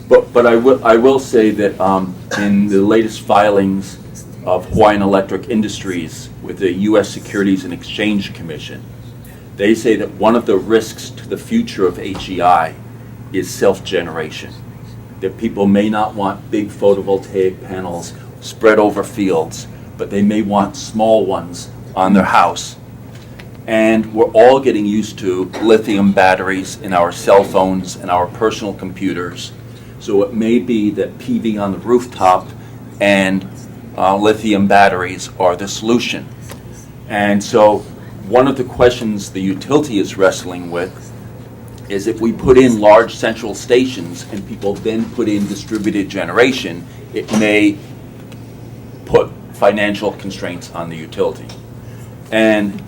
But I will say that in the latest filings of Hawaiian Electric Industries with the U.S. Securities and Exchange Commission, they say that one of the risks to the future of HEI is self-generation. That people may not want big photovoltaic panels spread over fields, but they may want small ones on their house. And we're all getting used to lithium batteries in our cell phones and our personal computers. So it may be that PV on the rooftop and lithium batteries are the solution. And so one of the questions the utility is wrestling with is if we put in large central stations and people then put in distributed generation, it may put financial constraints on the utility. And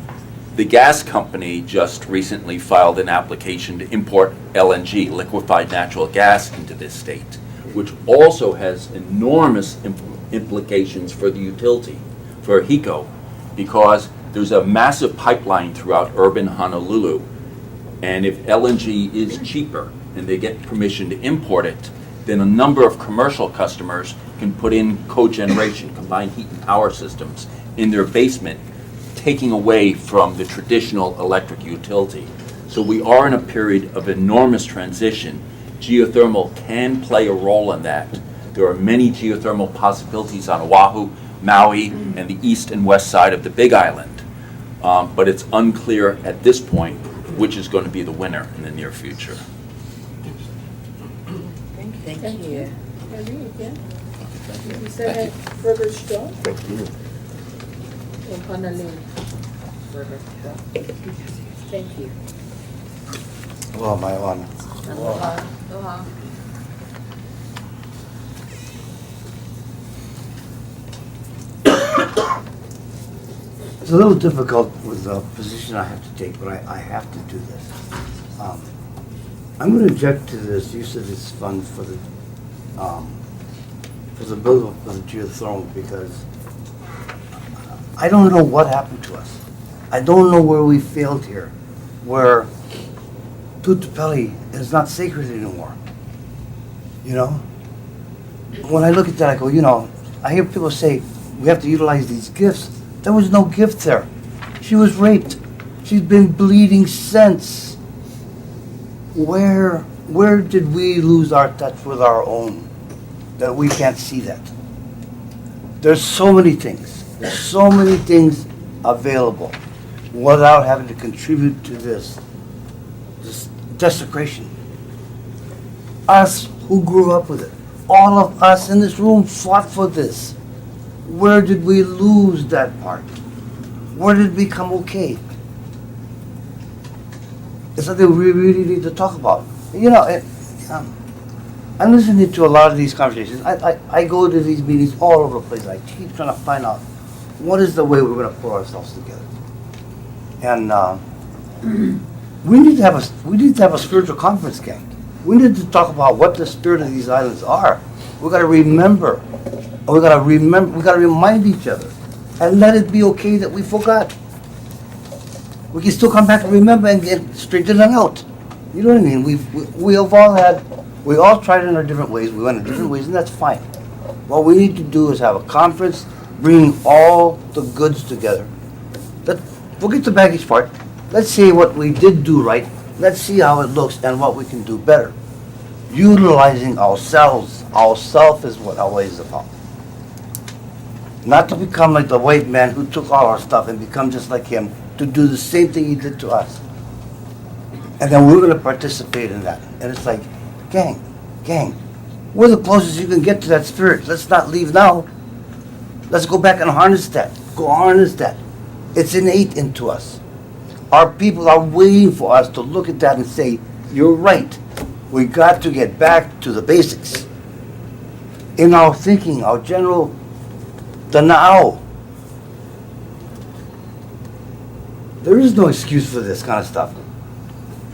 the gas company just recently filed an application to import LNG, liquefied natural gas, into this state, which also has enormous implications for the utility. for HECO, because there's a massive pipeline throughout urban Honolulu. And if LNG is cheaper and they get permission to import it, then a number of commercial customers can put in cogeneration, combined heat and power systems in their basement, taking away from the traditional electric utility. So we are in a period of enormous transition. Geothermal can play a role in that. There are many geothermal possibilities on Oahu, Maui, and the east and west side of the Big Island. But it's unclear at this point which is going to be the winner in the near future. Thank you. Henry, again? You said that Burger Straw? Thank you. Or Honolulu? Burger Straw. Thank you. Well, my honor. Aloha. It's a little difficult with the position I have to take, but I have to do this. I'm going to object to this use of this fund for the build of the geothermal, because I don't know what happened to us. I don't know where we failed here, where Tutupeli is not sacred anymore. You know? When I look at that, I go, you know, I hear people say, we have to utilize these gifts. There was no gift there. She was raped. She's been bleeding since. Where did we lose our touch with our own, that we can't see that? There's so many things. There's so many things available without having to contribute to this desecration. Us who grew up with it, all of us in this room fought for this. Where did we lose that part? Where did it become okay? It's something we really need to talk about. You know, I'm listening to a lot of these conversations. I go to these meetings all over the place. I keep trying to find out what is the way we're going to put ourselves together. And we need to have a spiritual conference, gang. We need to talk about what the spirit of these islands are. We got to remember. We got to remind each other, and let it be okay that we forgot. We can still come back and remember and get straightened out. You know what I mean? We have all we all tried it in our different ways. We went in different ways, and that's fine. What we need to do is have a conference, bring all the goods together. Forget the baggage part. Let's see what we did do right. Let's see how it looks and what we can do better. Utilizing ourselves. Ourself is what our way is about. Not to become like the white man who took all our stuff and become just like him, to do the same thing he did to us. And then we're going to participate in that. And it's like, gang, we're the closest you can get to that spirit. Let's not leave now. Let's go back and harness that. Go harness that. It's innate into us. Our people are waiting for us to look at that and say, you're right. We got to get back to the basics. In our thinking, our general, the now. There is no excuse for this kind of stuff.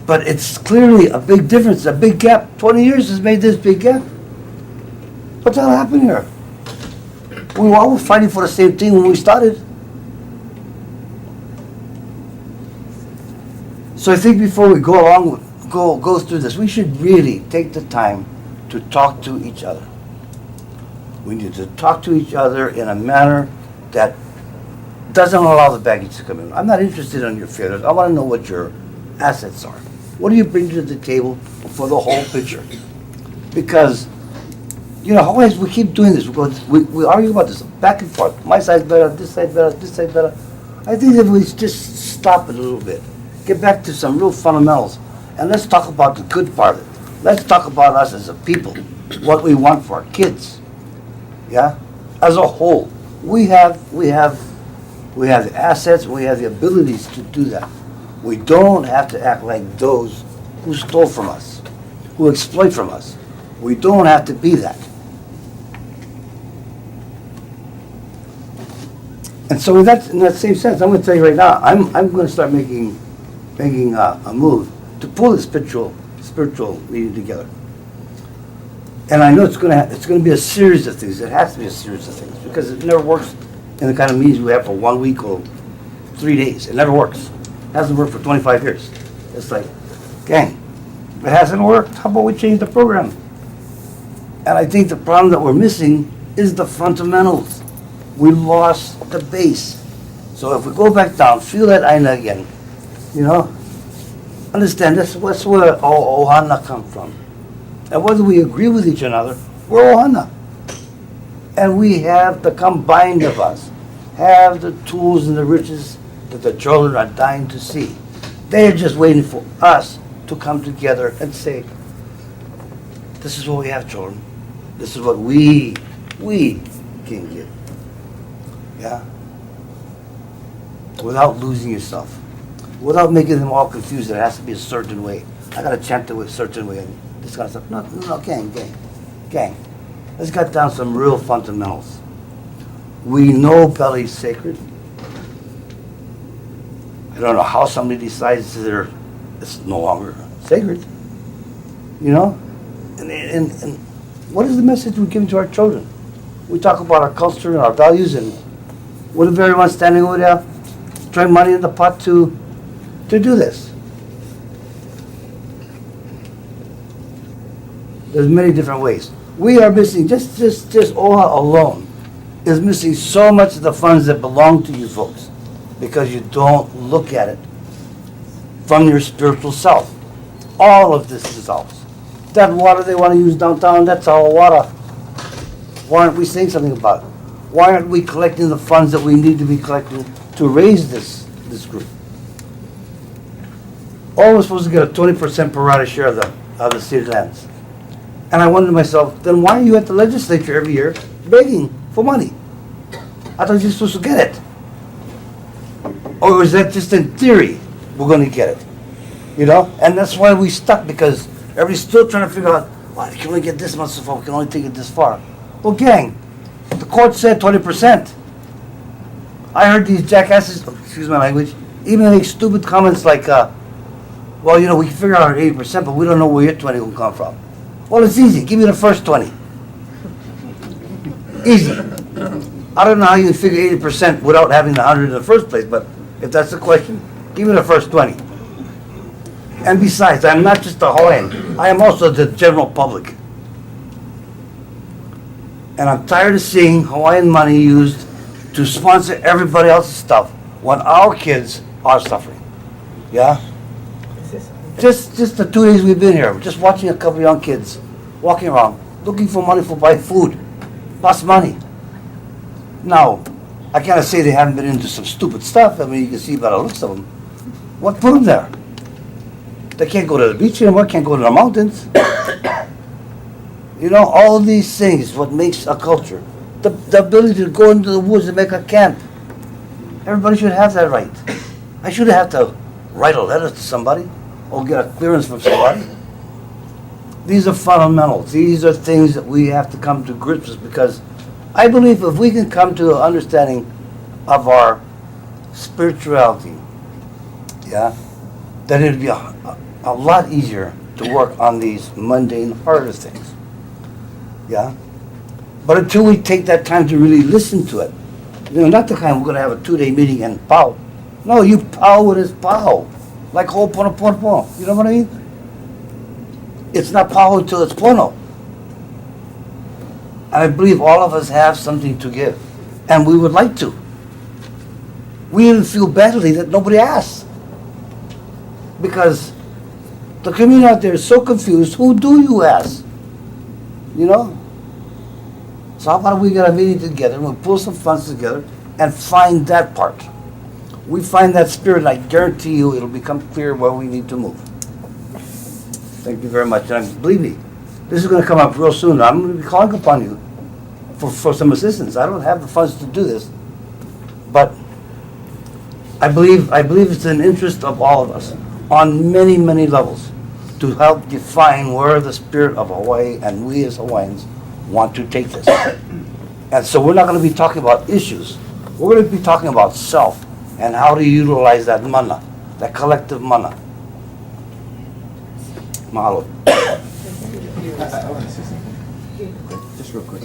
But it's clearly a big difference, a big gap. 20 years has made this big gap. What the hell happened here? We were all fighting for the same thing when we started. So I think before we go through this, we should really take the time to talk to each other. We need to talk to each other in a manner that doesn't allow the baggage to come in. I'm not interested in your failures. I want to know what your assets are. What do you bring to the table for the whole picture? Because, you know, always we keep doing this. We argue about this back and forth. My side's better, this side's better, this side's better. I think if we just stop it a little bit, get back to some real fundamentals, and let's talk about the good part of it. Let's talk about us as a people, what we want for our kids. Yeah? As a whole, we have the assets, we have the abilities to do that. We don't have to act like those who stole from us, who exploit from us. We don't have to be that. And so in that same sense, I'm going to tell you right now, I'm going to start making a move to pull this spiritual meeting together. And I know it's going to be a series of things. It has to be a series of things because it never works in the kind of meetings we have for 1 week or 3 days. It never works. Hasn't worked for 25 years. It's like, gang, if it hasn't worked, how about we change the program? And I think the problem that we're missing is the fundamentals. We lost the base. So if we go back down, feel that aina again, you know, understand that's where Ohana come from. And whether we agree with each other, we're Ohana. And we have the combined of us, have the tools and the riches that the children are dying to see. They're just waiting for us to come together and say, this is what we have, children. This is what we can give. Yeah? Without losing yourself. Without making them all confused that it has to be a certain way. I gotta chant it a certain way and this kind of stuff. No, gang. Let's get down some real fundamentals. We know Pele's sacred. I don't know how somebody decides that it's no longer sacred. You know? And what is the message we give to our children? We talk about our culture and our values, and what if everyone standing over there throwing money in the pot to do this? There's many different ways. We are missing, just OHA alone is missing so much of the funds that belong to you folks because you don't look at it from your spiritual self. All of this dissolves. That water they want to use downtown, that's our water. Why aren't we saying something about it? Why aren't we collecting the funds that we need to be collecting to raise this group? All we're supposed to get a 20% pro rata share of the city lands. And I wonder to myself, then why are you at the legislature every year begging for money? I thought you were supposed to get it. Or is that just in theory we're going to get it? You know? And that's why we stuck, because everybody's still trying to figure out, well, I can only get this much so far, we can only take it this far. Well, gang, the court said 20%. I heard these jackasses, excuse my language, even make stupid comments like, well, you know, we can figure out our 80%, but we don't know where your 20 will come from. Well, it's easy. Give me the first 20. Easy. I don't know how you can figure 80% without having the 100 in the first place, but if that's the question, give me the first 20. And besides, I'm not just a Hawaiian. I am also the general public. And I'm tired of seeing Hawaiian money used to sponsor everybody else's stuff when our kids are suffering. Yeah? Just the 2 days we've been here, just watching a couple of young kids walking around, looking for money for buying food. Lost money. Now, I can't say they haven't been into some stupid stuff. I mean, you can see by the looks of them. What put them there? They can't go to the beach anymore, can't go to the mountains. You know, all of these things, what makes a culture. The ability to go into the woods and make a camp. Everybody should have that right. I shouldn't have to write a letter to somebody or get a clearance from somebody. These are fundamentals. These are things that we have to come to grips with, because I believe if we can come to an understanding of our spirituality, yeah, then it'd be a lot easier to work on these mundane, harder things. Yeah? But until we take that time to really listen to it, you know, not the kind we're going to have a 2-day meeting and pow. No, you pow with his pow. Like ho'oponopono. You know what I mean? It's not pow until it's pono. And I believe all of us have something to give. And we would like to. We even feel badly that nobody asks. Because the community out there is so confused, who do you ask? You know? So how about we get a meeting together, we'll pull some funds together and find that part. We find that spirit, and I guarantee you it'll become clear where we need to move. Thank you very much. And believe me, this is going to come up real soon. I'm going to be calling upon you for some assistance. I don't have the funds to do this, but I believe it's in the interest of all of us on many, many levels to help define where the spirit of Hawaii and we as Hawaiians want to take this. And so we're not going to be talking about issues. We're going to be talking about self and how to utilize that mana, that collective mana. Mahalo. Okay. Just real quick.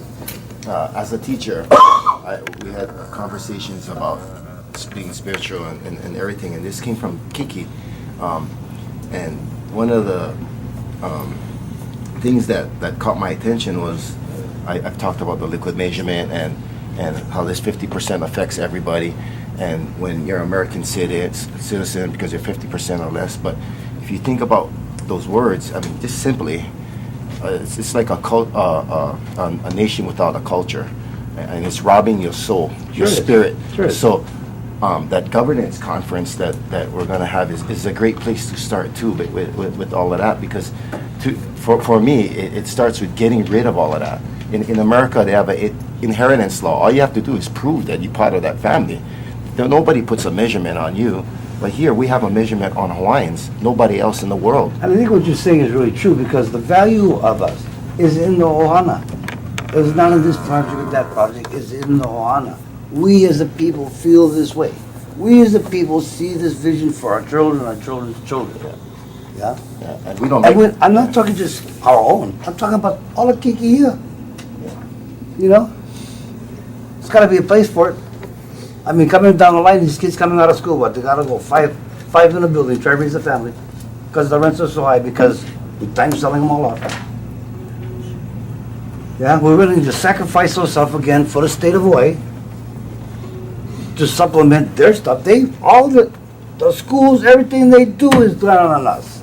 As a teacher, we had conversations about being spiritual and everything, and this came from Kiki. And one of the things that caught my attention was I've talked about the liquid measurement and how this 50% affects everybody. And when you're an American citizen, because you're 50% or less. But if you think about those words, I mean, just simply, it's like a nation without a culture, and it's robbing your soul, your spirit. So that governance conference that we're going to have is a great place to start too, with all of that, because for me, it starts with getting rid of all of that. In America, they have an inheritance law. All you have to do is prove that you're part of that family. Nobody puts a measurement on you. But here, we have a measurement on Hawaiians, nobody else in the world. And I think what you're saying is really true, because the value of us is in the ohana. It's not in this project or that project, it's in the ohana. We as a people feel this way. We as a people see this vision for our children, our children's children. Yeah? And we don't I'm not talking just our own, I'm talking about all of Kiki here. You know? It's gotta be a place for it. I mean, coming down the line, these kids coming out of school, what, they gotta go five in a building, try to raise a family, because the rents are so high, because we're time selling them all off. Yeah, we're willing to sacrifice ourselves again for the state of Hawaii to supplement their stuff. All the schools, everything they do is done on us.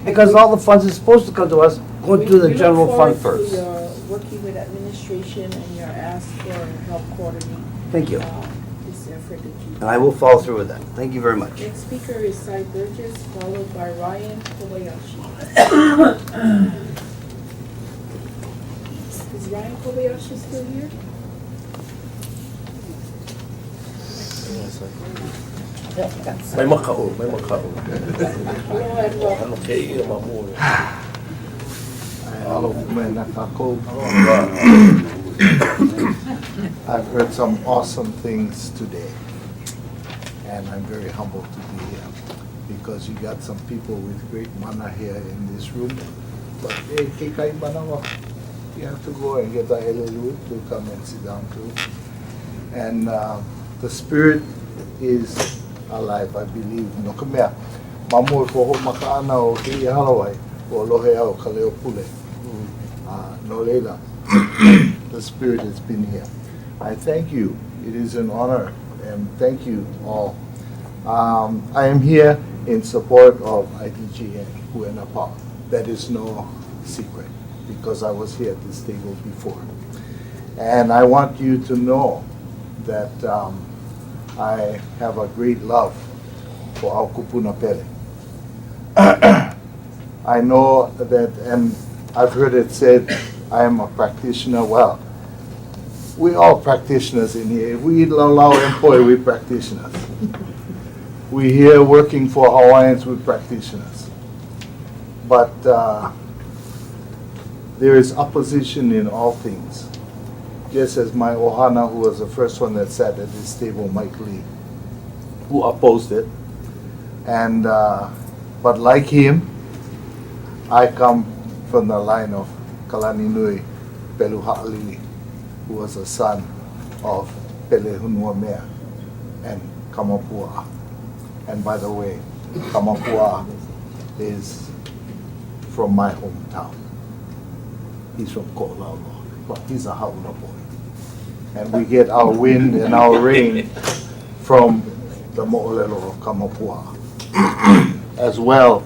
Because all the funds is supposed to come to us, go to the general fund first. We look forward to your working with administration and your ask for help coordinating. Thank you. This effort that you. And I will follow through with that. Thank you very much. Next speaker is Cy Burgess, followed by Ryan Kobayashi. Is Ryan Kobayashi still here? May makao. Hello and welcome. Ano kaya mamuli? I've heard some awesome things today, and I'm very humbled to be here because you got some people with great mana here in this room. But hey, kekai manawa, you have to go and get a helelu to come and sit down too. And the spirit is alive, I believe. No kamea, mamoi ko ho makaana o ke Hawaii o lohe au ka leo pule. No leila. The spirit has been here. I thank you. It is an honor, and thank you all. I am here in support of IDG and Huenapa. That is no secret, because I was here at this table before. And I want you to know that I have a great love for our kupuna pele. I know that, and I've heard it said, I am a practitioner. Well, we all practitioners in here. If we allow employee, we practitioners. We here working for Hawaiians, we practitioners. But there is opposition in all things. Just as my ohana, who was the first one that sat at this table, Mike Lee, who opposed it. And but like him, I come from the line of Kalani Nui Pelu Ha'alili, who was a son of Pele Hunua Mea and Kamapua. And by the way, Kamapua is from my hometown. He's from Ko'olauloa, but he's a Hauna boy. And we get our wind and our rain from the Mo'olelo of Kamapua, as well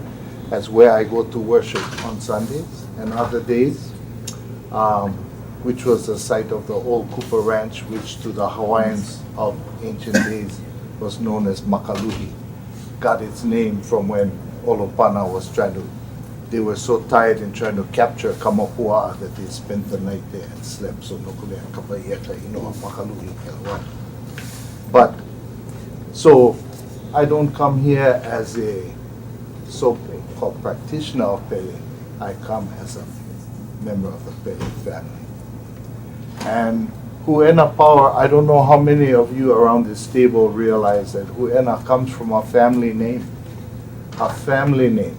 as where I go to worship on Sundays and other days, which was the site of the old Cooper Ranch, which to the Hawaiians of ancient days was known as Makaluhi. Got its name from when Olopana was they were so tired in trying to capture Kamapua that they spent the night there and slept. So Nokulea Kapaieka, Makaluhi. But, so I don't come here as a so-called practitioner of Pele. I come as a member of the Pele family. And Huena power, I don't know how many of you around this table realize that Huena comes from a family name. A family name,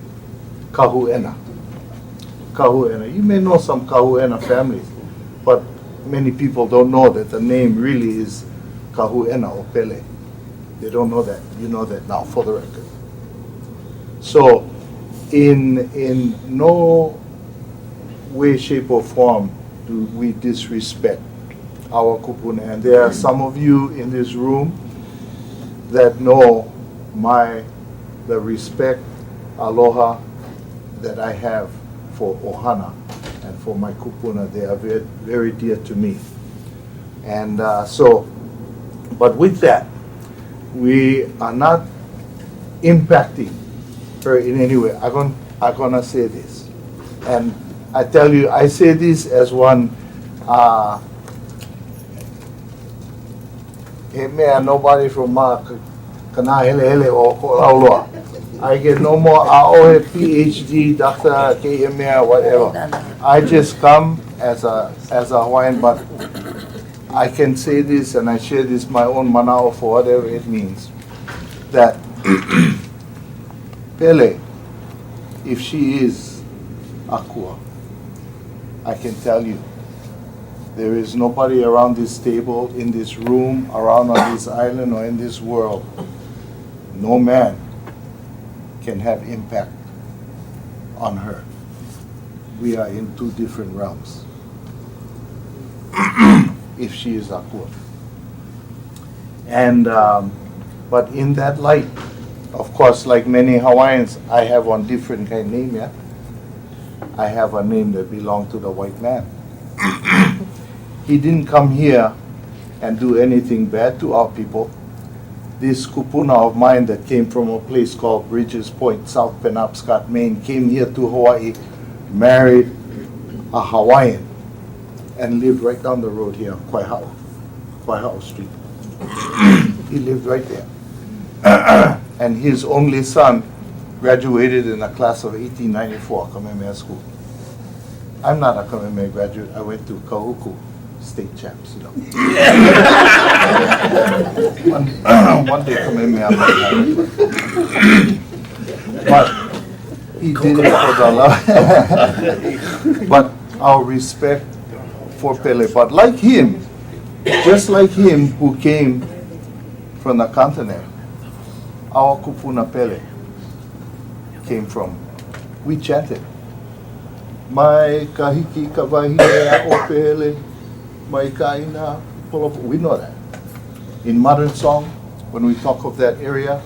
Kahuena. Kahuena. You may know some Kahuena families, but many people don't know that the name really is Kahuena or Pele. They don't know that. You know that now, for the record. So, in no way, shape, or form do we disrespect our kupuna. And there are some of you in this room that know the respect, aloha that I have for Ohana and for my kupuna. They are very, very dear to me. And but with that, we are not impacting her in any way. I'm gonna say this, and I tell you, I say this as one. Nobody from Kanahele or Kolauloa. I get no more AOE, PhD, Doctor, KMA, whatever. I just come as a Hawaiian, but I can say this, and I share this my own manao for whatever it means, that Pele, if she is Akua, I can tell you, there is nobody around this table, in this room, around on this island, or in this world, no man can have impact on her. We are in two different realms. If she is Akua. And, but in that light, of course, like many Hawaiians, I have one different kind of name, yeah? I have a name that belonged to the white man. He didn't come here and do anything bad to our people. This kupuna of mine that came from a place called Bridges Point, South Penobscot, Maine, came here to Hawaii, married a Hawaiian, and lived right down the road here on Kwaihao Street. He lived right there. And his only son graduated in the class of 1894, Kamehameha School. I'm not a Kamehameha graduate. I went to Kahuku state champs, you know. one day Kamehameha might have it. But he did it for the love. But our respect for Pele. But like him, just like him who came from the continent, our kupuna Pele came from, we chanted, Mai kahiki kawahia o Pele, mai kaina polopo. We know that. In modern song, when we talk of that area,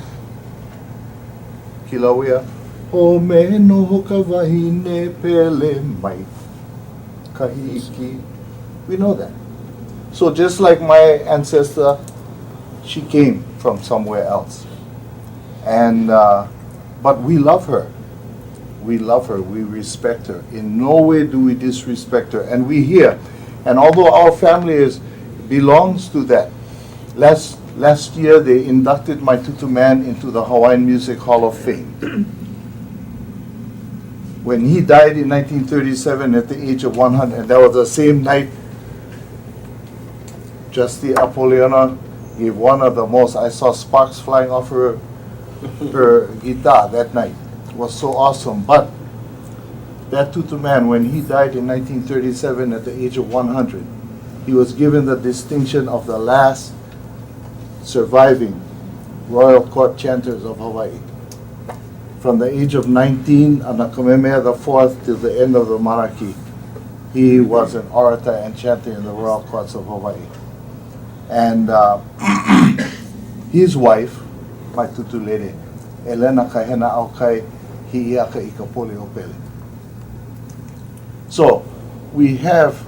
Kilauea, o me no kawahine Pele mai kahiki. We know that. So just like my ancestor, she came from somewhere else. And, but we love her. We love her, we respect her. In no way do we disrespect her. And we hear, and although our family belongs to that, last year they inducted my tutu man into the Hawaiian Music Hall of Fame. When he died in 1937 at the age of 100, and that was the same night Justy Apoliona gave one of the most, I saw sparks flying off her guitar that night. It was so awesome. But that tutu man, when he died in 1937 at the age of 100, he was given the distinction of the last surviving royal court chanters of Hawaii. From the age of 19 on the Kamehameha IV till the end of the monarchy, he was an orator and chanter in the royal courts of Hawaii. And his wife, my tutu lady, Elena Kahena Aukai, Hiiaka Ikapoli Opele. So we have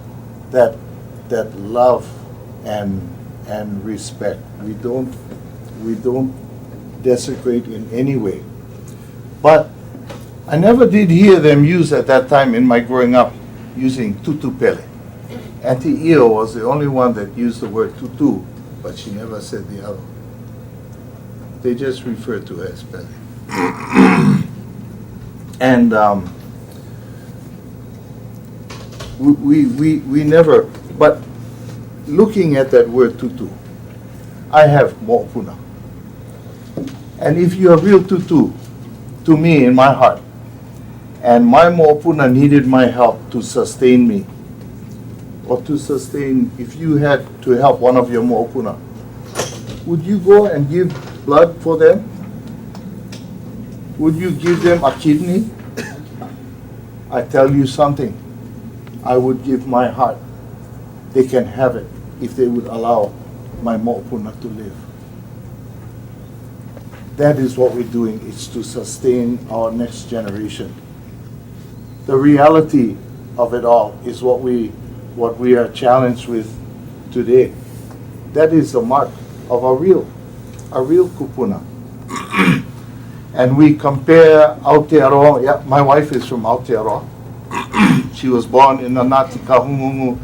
that love and respect. We don't desecrate in any way. But I never did hear them use at that time in my growing up using tutu pele. Auntie Io was the only one that used the word tutu, but she never said the other. They just referred to her as pele. And we never, but looking at that word tutu, I have mo'opuna. And if you're a real tutu, to me in my heart, and my mo'opuna needed my help to sustain me, or to sustain, if you had to help one of your mo'opuna, would you go and give blood for them? Would you give them a kidney? I tell you something, I would give my heart. They can have it if they would allow my mo'opuna to live. That is what we're doing, is to sustain our next generation. The reality of it all is what we are challenged with today. That is the mark of a real kupuna. And we compare Aotearoa. Yeah, my wife is from Aotearoa. She was born in the Ngāti Kahungunu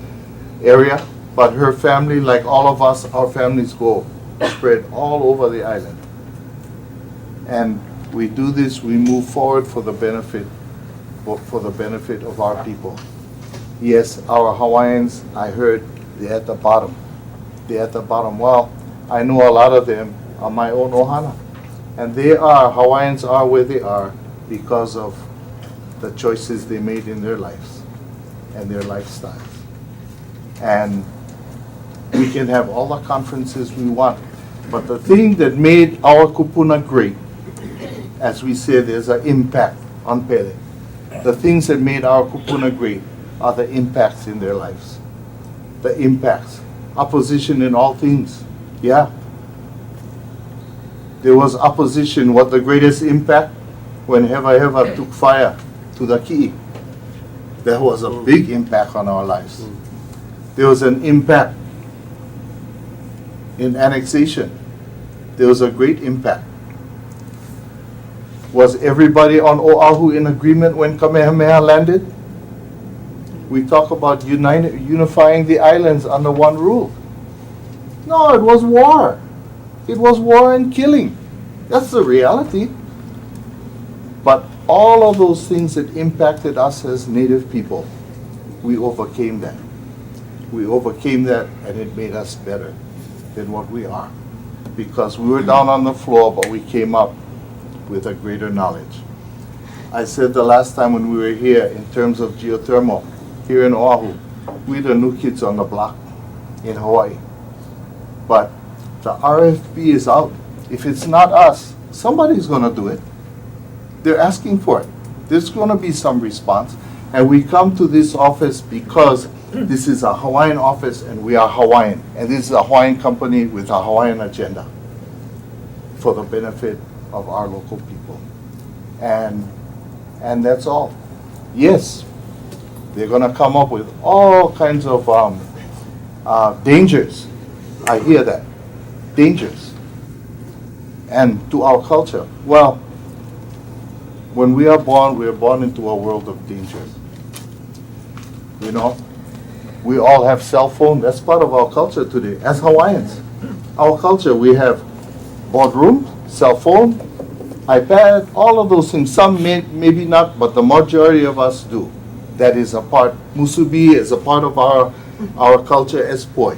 area, but her family, like all of us, our families go spread all over the island. And we do this, we move forward for the benefit of our people. Yes, our Hawaiians, I heard, they're at the bottom. They're at the bottom. Well, I know a lot of them are my own ohana. And Hawaiians are where they are because of the choices they made in their lives and their lifestyles. And we can have all the conferences we want, but the thing that made our kupuna great, as we say, there's an impact on Pele. The things that made our kupuna great are the impacts in their lives. The impacts. Opposition in all things. Yeah. There was opposition. What the greatest impact? When Hewa Hewa took fire to the Ki'i. That was a big impact on our lives. There was an impact in annexation. There was a great impact. Was everybody on Oahu in agreement when Kamehameha landed? We talk about unifying the islands under one rule. No, it was war. It was war and killing. That's the reality. But all of those things that impacted us as Native people, we overcame that. We overcame that, and it made us better than what we are. Because we were down on the floor, but we came up with a greater knowledge. I said the last time when we were here, in terms of geothermal, here in Oahu, we're the new kids on the block in Hawaii. But the RFP is out. If it's not us, somebody's going to do it. They're asking for it. There's going to be some response. And we come to this office because this is a Hawaiian office and we are Hawaiian. And this is a Hawaiian company with a Hawaiian agenda for the benefit of our local people. And that's all. Yes, they're going to come up with all kinds of dangers. I hear that. Dangers. And to our culture. Well, when we are born into a world of danger. You know, we all have cell phones. That's part of our culture today. As Hawaiians, our culture, we have boardroom, cell phone, iPad, all of those things. Some maybe not, but the majority of us do. That is a part. Musubi is a part of our culture as poi.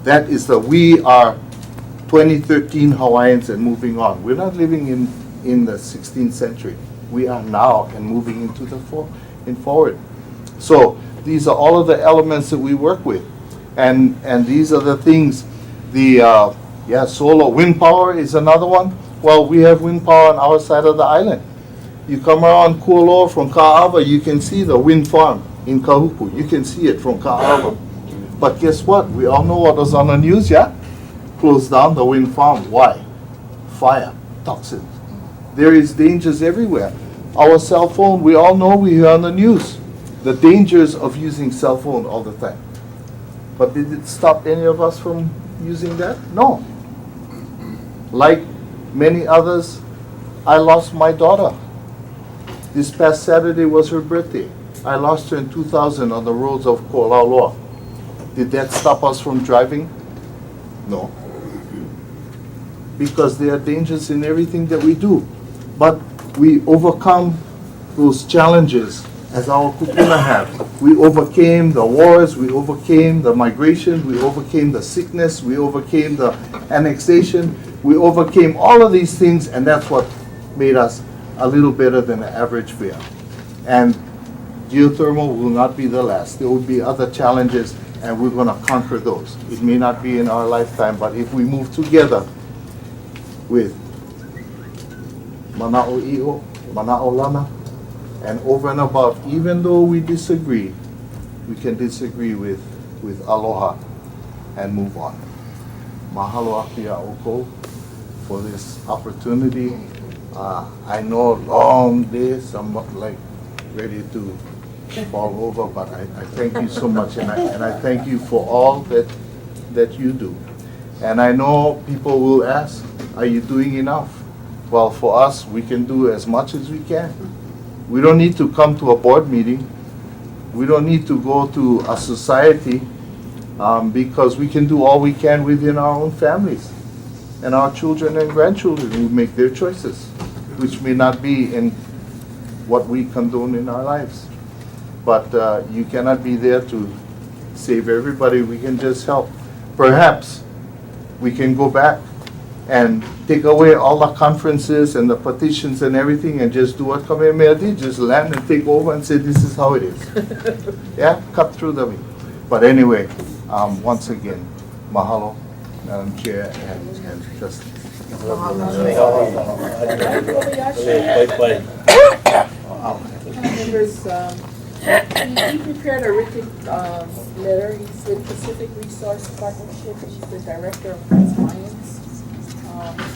That is we are 2013 Hawaiians and moving on. We're not living in the 16th century. We are now and moving into the forward. So these are all of the elements that we work with. And these are the things, solar, wind power is another one. Well, we have wind power on our side of the island. You come around Kualoa from Ka'ava, you can see the wind farm in Kahuku. You can see it from Ka'ava. But guess what? We all know what was on the news, yeah? Closed down the wind farm. Why? Fire, toxins. There is dangers everywhere. Our cell phone, we all know, we hear on the news the dangers of using cell phone all the time. But did it stop any of us from using that? No. Like many others, I lost my daughter. This past Saturday was her birthday. I lost her in 2000 on the roads of Kualoa. Did that stop us from driving? No. Because there are dangers in everything that we do. But we overcome those challenges as our kupuna have. We overcame the wars, we overcame the migration, we overcame the sickness, we overcame the annexation, we overcame all of these things, and that's what made us a little better than the average bear. And geothermal will not be the last. There will be other challenges, and we're going to conquer those. It may not be in our lifetime, but if we move together with Mana'o'io, Mana'olana, and over and above, even though we disagree, we can disagree with aloha and move on. Mahalo Akea Oko for this opportunity. I know long days, I'm like ready to fall over, but I thank you so much, and I thank you for all that you do. And I know people will ask, are you doing enough? Well, for us, we can do as much as we can. We don't need to come to a board meeting. We don't need to go to a society because we can do all we can within our own families. And our children and grandchildren will make their choices, which may not be in what we condone in our lives. But you cannot be there to save everybody. We can just help. Perhaps we can go back and take away all the conferences and the petitions and everything and just do what Kamehameha did, just land and take over and say this is how it is. Yeah, cut through the way. But anyway, once again, mahalo, Madam Chair and Trustees. Members, he prepared a written letter. He's with Pacific Resource Partnership. He's the director of compliance.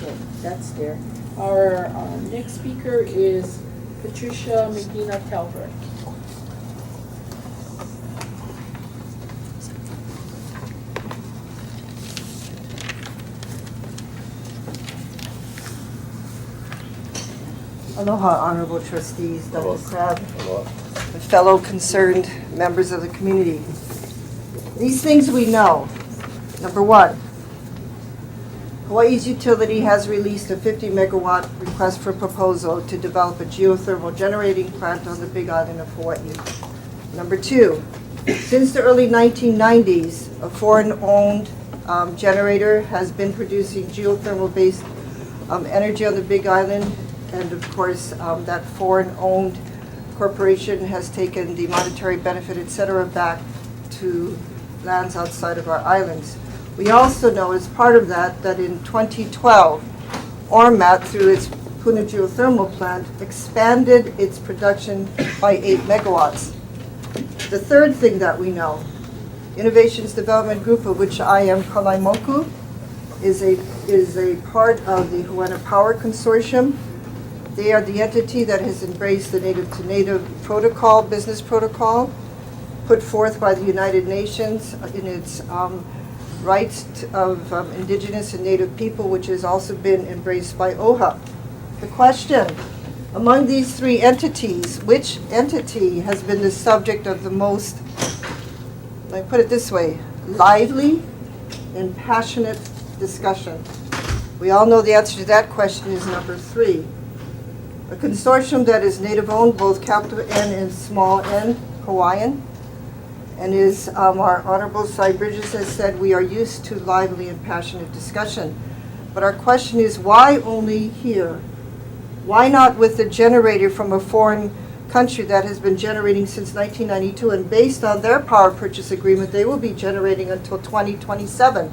So that's there. Our next speaker is Patricia Medina Calvert. Aloha, Honorable Trustees, Dr. Crab, and fellow concerned members of the community. These things we know. Number one, Hawaii's utility has released a 50-megawatt request for proposal to develop a geothermal generating plant on the Big Island of Hawaii. Number two, since the early 1990s, a foreign-owned generator has been producing geothermal-based energy on the Big Island. And of course, that foreign-owned corporation has taken the monetary benefit, et cetera, back to lands outside of our islands. We also know as part of that, that in 2012, Ormat, through its Puna geothermal plant, expanded its production by 8 megawatts. The third thing that we know, Innovations Development Group, of which I am Kalaimoku, is a part of the Hawaiian Power Consortium. They are the entity that has embraced the native-to-native protocol, business protocol, put forth by the United Nations in its rights of indigenous and native people, which has also been embraced by OHA. The question, among these three entities, which entity has been the subject of the most, let me put it this way, lively and passionate discussion? We all know the answer to that question is number 3. A consortium that is native-owned, both capital N and small n, Hawaiian, and is, our Honorable Cy Bridges has said, we are used to lively and passionate discussion. But our question is, why only here? Why not with the generator from a foreign country that has been generating since 1992, and based on their power purchase agreement, they will be generating until 2027.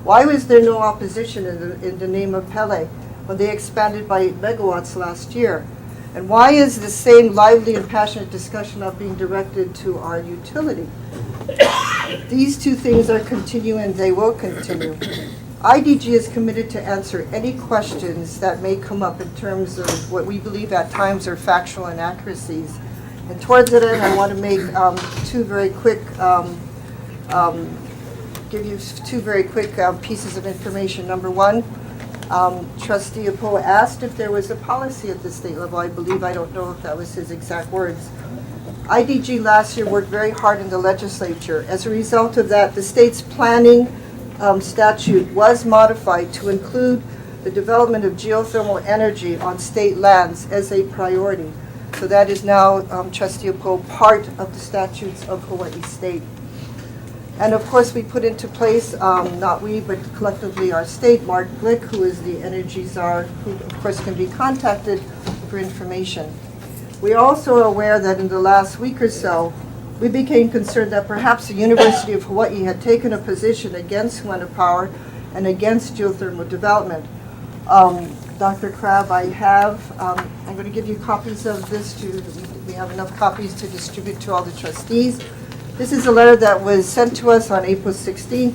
Why was there no opposition in the name of Pele when they expanded by 8 megawatts last year? And why is the same lively and passionate discussion not being directed to our utility? These two things are continuing, and they will continue. IDG is committed to answer any questions that may come up in terms of what we believe at times are factual inaccuracies. And towards that end, I want to make two very quick, give you two very quick pieces of information. Number one, Trustee Apo asked if there was a policy at the state level. I believe, I don't know if that was his exact words. IDG last year worked very hard in the legislature. As a result of that, the state's planning statute was modified to include the development of geothermal energy on state lands as a priority. So that is now, Trustee Apo, part of the statutes of Hawaii State. And of course, we put into place, not we, but collectively our state, Mark Glick, who is the energy czar, who of course can be contacted for information. We are also aware that in the last week or so, we became concerned that perhaps the University of Hawaii had taken a position against wind power and against geothermal development. Dr. Crabb, I'm going to give you copies of this we have enough copies to distribute to all the trustees. This is a letter that was sent to us on April 16th,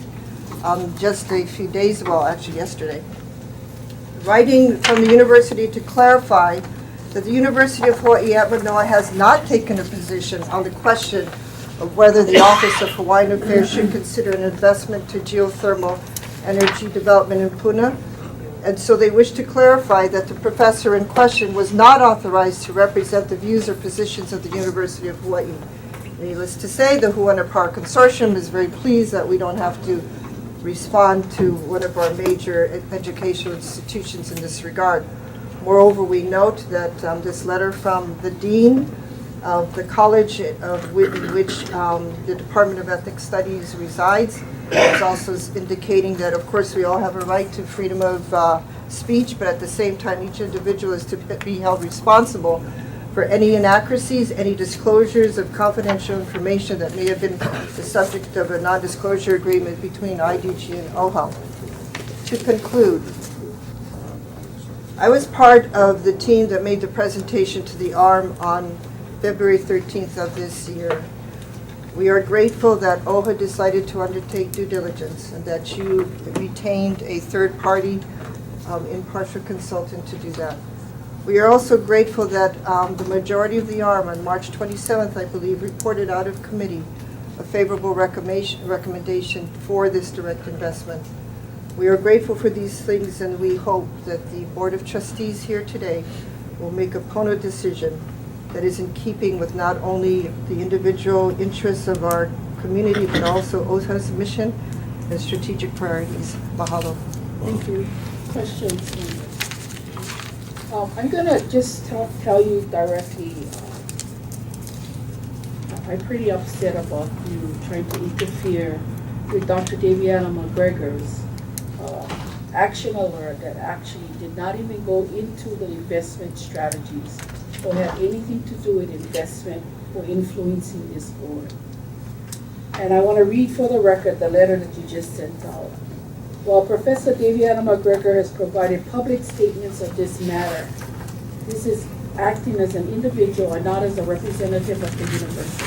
just a few days, well, actually yesterday. Writing from the university to clarify that the University of Hawaii at Manoa has not taken a position on the question of whether the Office of Hawaiian Affairs should consider an investment to geothermal energy development in Puna. And so they wish to clarify that the professor in question was not authorized to represent the views or positions of the University of Hawaii. Needless to say, the Hawaiian Power Consortium is very pleased that we don't have to respond to one of our major educational institutions in this regard. Moreover, we note that this letter from the dean of the college in which the Department of Ethnic Studies resides is also indicating that, of course, we all have a right to freedom of speech, but at the same time, each individual is to be held responsible for any inaccuracies, any disclosures of confidential information that may have been the subject of a non-disclosure agreement between IDG and OHA. To conclude, I was part of the team that made the presentation to the ARM on February 13th of this year. We are grateful that OHA decided to undertake due diligence and that you retained a third-party impartial consultant to do that. We are also grateful that the majority of the ARM on March 27th, I believe, reported out of committee a favorable recommendation for this direct investment. We are grateful for these things, and we hope that the Board of Trustees here today will make a Pono decision that is in keeping with not only the individual interests of our community, but also OHA's mission and strategic priorities. Mahalo. Thank you. Questions? I'm going to just tell you directly, I'm pretty upset about you trying to interfere with Dr. Daviana McGregor's action alert that actually did not even go into the investment strategies or have anything to do with investment or influencing this board. And I want to read for the record the letter that you just sent out. While Professor Daviana McGregor has provided public statements of this matter, this is acting as an individual and not as a representative of the university.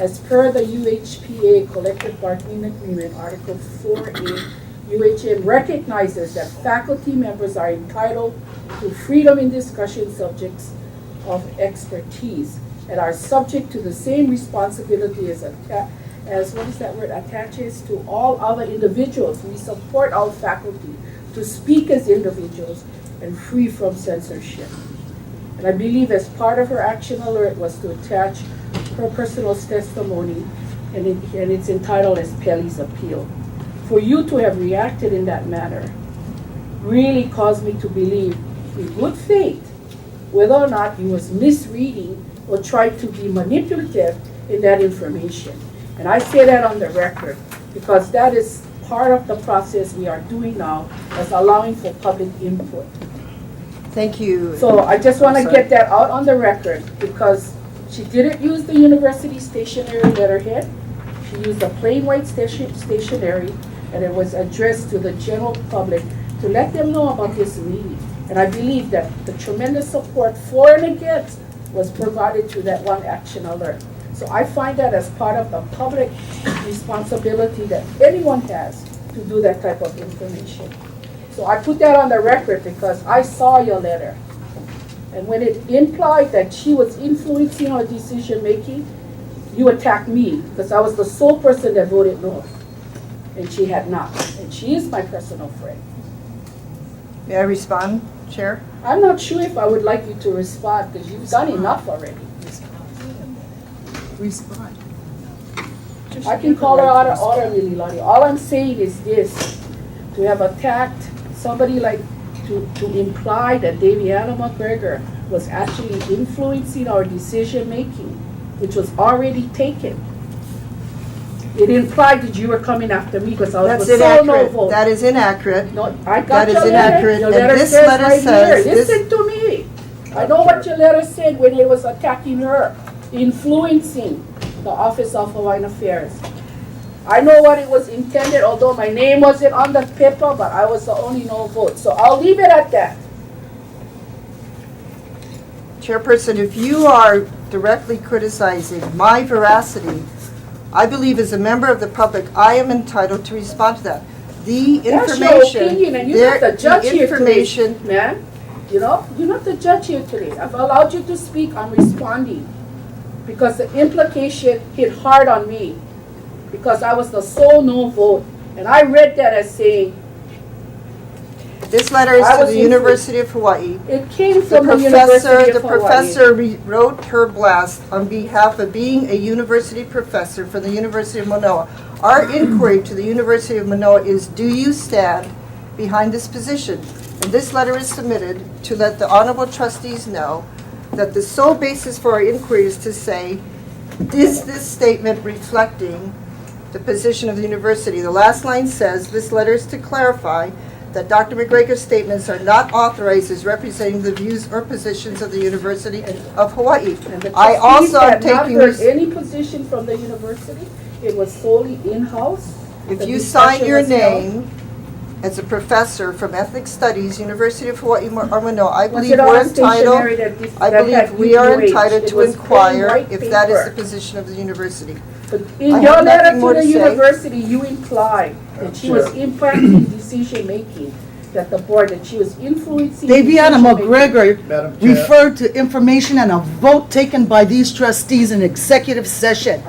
As per the UHPA Collective Bargaining Agreement, Article 4A, UHM recognizes that faculty members are entitled to freedom in discussion subjects of expertise and are subject to the same responsibility as what is that word, attaches to all other individuals. We support our faculty to speak as individuals and free from censorship. And I believe as part of her action alert was to attach her personal testimony, and it's entitled as Pelly's Appeal. For you to have reacted in that manner really caused me to believe in good faith whether or not you was misreading or tried to be manipulative in that information. And I say that on the record because that is part of the process we are doing now, as allowing for public input. Thank you. So I just want to get that out on the record because she didn't use the university stationery letterhead. She used a plain white stationery, and it was addressed to the general public to let them know about this meeting. And I believe that the tremendous support for and against was provided through that one action alert. So I find that as part of the public responsibility that anyone has to do that type of information. So I put that on the record because I saw your letter. And when it implied that she was influencing our decision making, you attacked me because I was the sole person that voted no. And she had not. And she is my personal friend. May I respond, Chair? I'm not sure if I would like you to respond because you've done enough already. Respond. I can call her out of order, Lily Lottie. All I'm saying is this, to have attacked somebody like, to imply that Daviana McGregor was actually influencing our decision making, which was already taken. It implied that you were coming after me because I was That's so no inaccurate. vote. That is inaccurate. No, I got That is your inaccurate. letter. Your And letter this says letter right says here. this- Listen to me. I know what your letter said when it was attacking her, influencing the Office of Hawaiian Affairs. I know what it was intended, although my name wasn't on the paper, but I was the only no vote. So I'll leave it at that. Chairperson, if you are directly criticizing my veracity, I believe as a member of the public, I am entitled to respond to that. The That's your information, opinion, and you're not the judge here today, information, man. You know, you're not the judge here today. I've allowed you to speak. I'm responding because the implication hit hard on me because I was the sole no vote, and I read that as saying this letter is I to was the influ- University of Hawaii. it came from the University of The Hawaii. professor wrote her blast on behalf of being a university professor for the University of Manoa. Our inquiry to the University of Manoa is, do you stand behind this position? And this letter is submitted to let the honorable trustees know that the sole basis for our inquiry is to say, is this statement reflecting the position of the university? The last line says, this letter is to clarify that Dr. McGregor's statements are not authorized as representing the views or positions of the University of Hawaii. And the I also am trustees had not taking heard this, any position from the university. It was solely in-house. if The you sign discussion your was held. name as a professor from Ethnic Studies, University of Hawaii, Manoa, I Was believe it on we're a stationery entitled, that I that believe had we are UUH? entitled It to was plain inquire white if that is the paper. position of the university. But I in have your nothing letter more to the to say. university, you implied that she was impacting decision-making, that the board, that she was influencing Daviana decision-making. McGregor Madam Chair. referred to information and a vote taken by these trustees in executive session.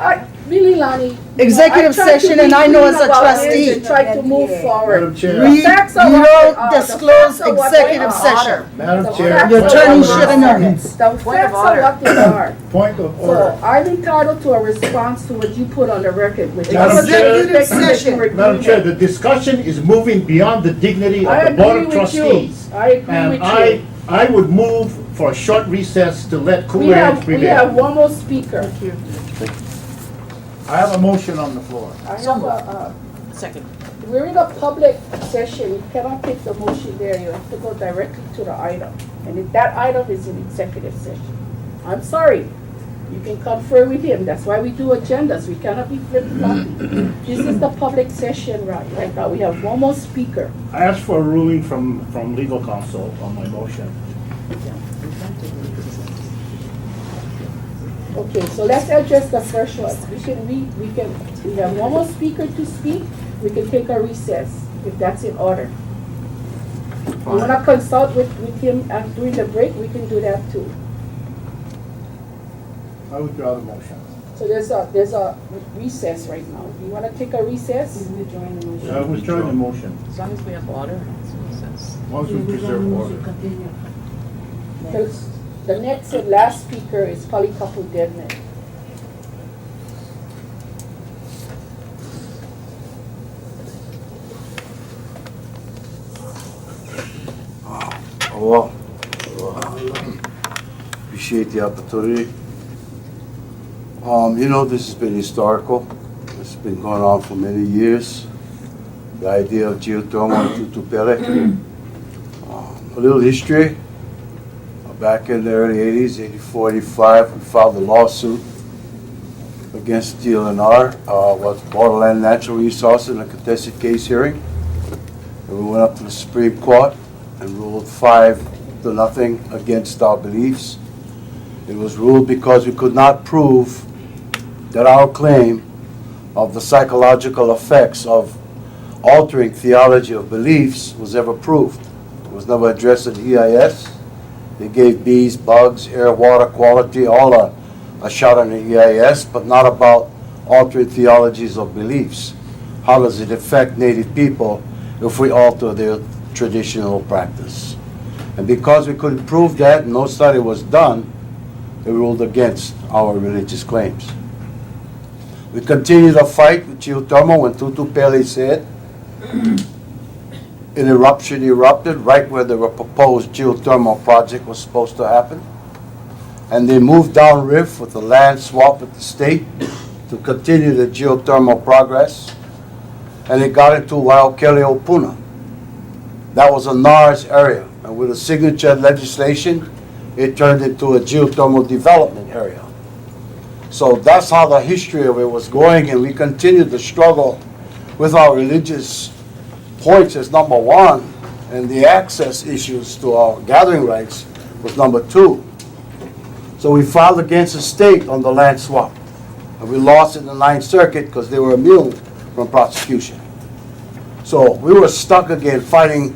Really, Lonnie. Executive session, and I know as a trustee. And try to move forward. Madam Chair. The facts are You what they don't are. The disclose facts are what they executive are. session. Madam The Chair. facts Your are attorney what they should have are. known. The facts are what they are. Point of So order. I'm entitled to a response to what you put on the record, which Madam was Chair. expecting that you were Madam doing Chair, it. the discussion is moving beyond the dignity I of the Board agree of with you. Trustees. I agree with And you. I would move for a short recess to let We cooler heads have prevail. one more speaker. I have a motion on the floor. I have a, Second. we're in a public session, you cannot take the motion there, you have to go directly to the item. And if that item is an executive session, I'm sorry, you can confer with him, that's why we do agendas, we cannot be flip-flopping. This is the public session right now, we have one more speaker. I asked for a ruling from legal counsel on my motion. Okay, so let's address the first one. We have one more speaker to speak, we can take a recess, if that's in order. You wanna consult with him during the break, we can do that too. I withdraw the motion. So there's a recess right now. You wanna take a recess? I withdraw the motion. As long as we have water. As long as we preserve order. The next and last speaker is Palikapu Dedman. Well, appreciate the opportunity. You know, this has been historical. It's been going on for many years. The idea of geothermal in Tutupele. A little history. Back in the early 80s, 84, 85, we filed a lawsuit against DLNR, was Borderland Natural Resources in a contested case hearing. And we went up to the Supreme Court and ruled 5-0 against our beliefs. It was ruled because we could not prove that our claim of the psychological effects of altering theology of beliefs was ever proved. It was never addressed in EIS. They gave bees, bugs, air, water quality, all a shot on the EIS, but not about altering theologies of beliefs. How does it affect Native people if we alter their traditional practice? And because we couldn't prove that, and no study was done, they ruled against our religious claims. We continued the fight with geothermal when Tutupele said an eruption erupted right where the proposed geothermal project was supposed to happen. And they moved down rift with the land swap with the state to continue the geothermal progress. And it got into Waiokele Opuna. That was a NARS area. And with a signature legislation, it turned into a geothermal development area. So that's how the history of it was going, and we continued to struggle with our religious points as number one, and the access issues to our gathering rights was number two. So we filed against the state on the land swap, and we lost in the Ninth Circuit because they were immune from prosecution. So we were stuck again fighting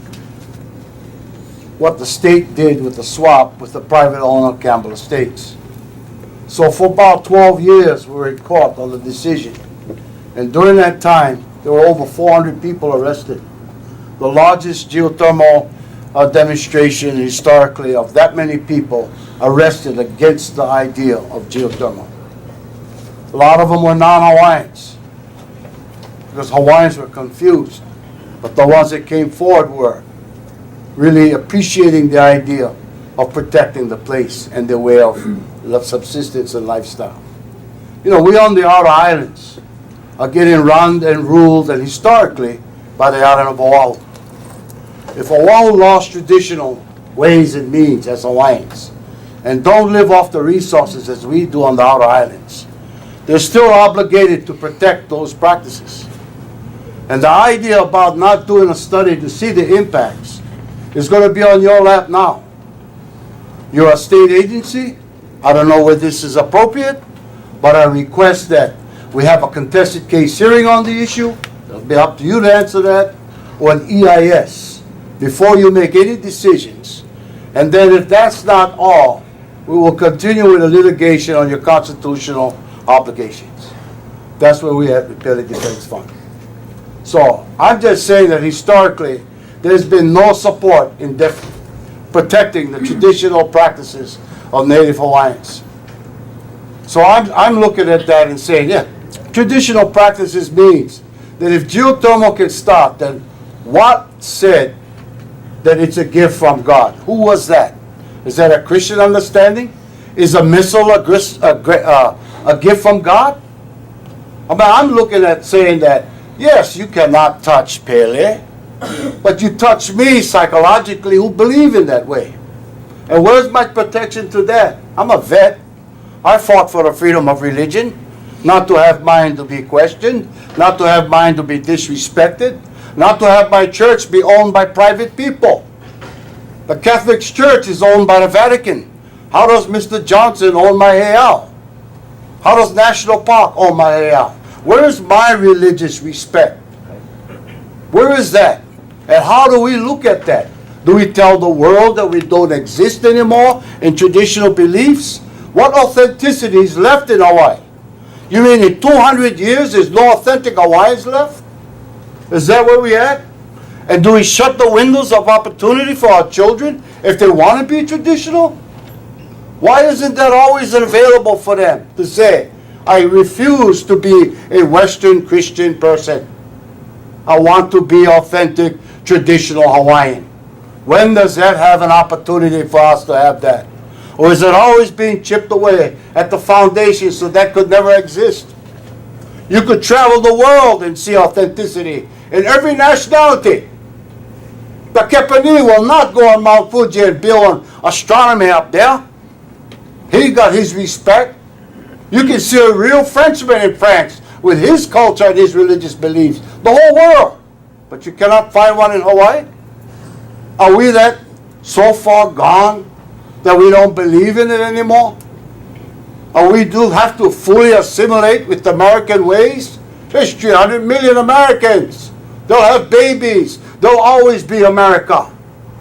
what the state did with the swap with the private owner Campbell Estates. So for about 12 years, we were in court on the decision. And during that time, there were over 400 people arrested. The largest geothermal demonstration historically of that many people arrested against the idea of geothermal. A lot of them were non-Hawaiians, because Hawaiians were confused. But the ones that came forward were really appreciating the idea of protecting the place and their way of subsistence and lifestyle. You know, we on the outer islands are getting run and ruled, and historically, by the island of Oahu. If Oahu lost traditional ways and means as Hawaiians, and don't live off the resources as we do on the outer islands, they're still obligated to protect those practices. And the idea about not doing a study to see the impacts is going to be on your lap now. You're a state agency. I don't know whether this is appropriate, but I request that we have a contested case hearing on the issue. It'll be up to you to answer that, or an EIS, before you make any decisions. And then if that's not all, we will continue with the litigation on your constitutional obligations. That's where we at with Pele Defense Fund. So I'm just saying that historically, there's been no support in protecting the traditional practices of Native Hawaiians. So I'm looking at that and saying, yeah, traditional practices means that if geothermal can start, then what said that it's a gift from God? Who was that? Is that a Christian understanding? Is a missile a gift from God? I mean, I'm looking at saying that, yes, you cannot touch Pele, but you touch me psychologically who believe in that way. And where's my protection to that? I'm a vet. I fought for the freedom of religion, not to have mine to be questioned, not to have mine to be disrespected, not to have my church be owned by private people. The Catholic Church is owned by the Vatican. How does Mr. Johnson own my heiau? How does National Park own my heiau? Where is my religious respect? Where is that? And how do we look at that? Do we tell the world that we don't exist anymore in traditional beliefs? What authenticity is left in Hawaii? You mean in 200 years there's no authentic Hawaiians left? Is that where we at? And do we shut the windows of opportunity for our children if they want to be traditional? Why isn't that always available for them to say, I refuse to be a Western Christian person. I want to be authentic, traditional Hawaiian. When does that have an opportunity for us to have that? Or is it always being chipped away at the foundation so that could never exist? You could travel the world and see authenticity in every nationality. The Kepani will not go on Mount Fuji and build an astronomy up there. He got his respect. You can see a real Frenchman in France with his culture and his religious beliefs. The whole world. But you cannot find one in Hawaii? Are we that so far gone that we don't believe in it anymore? Or we do have to fully assimilate with the American ways? There's 300 million Americans. They'll have babies. They'll always be America.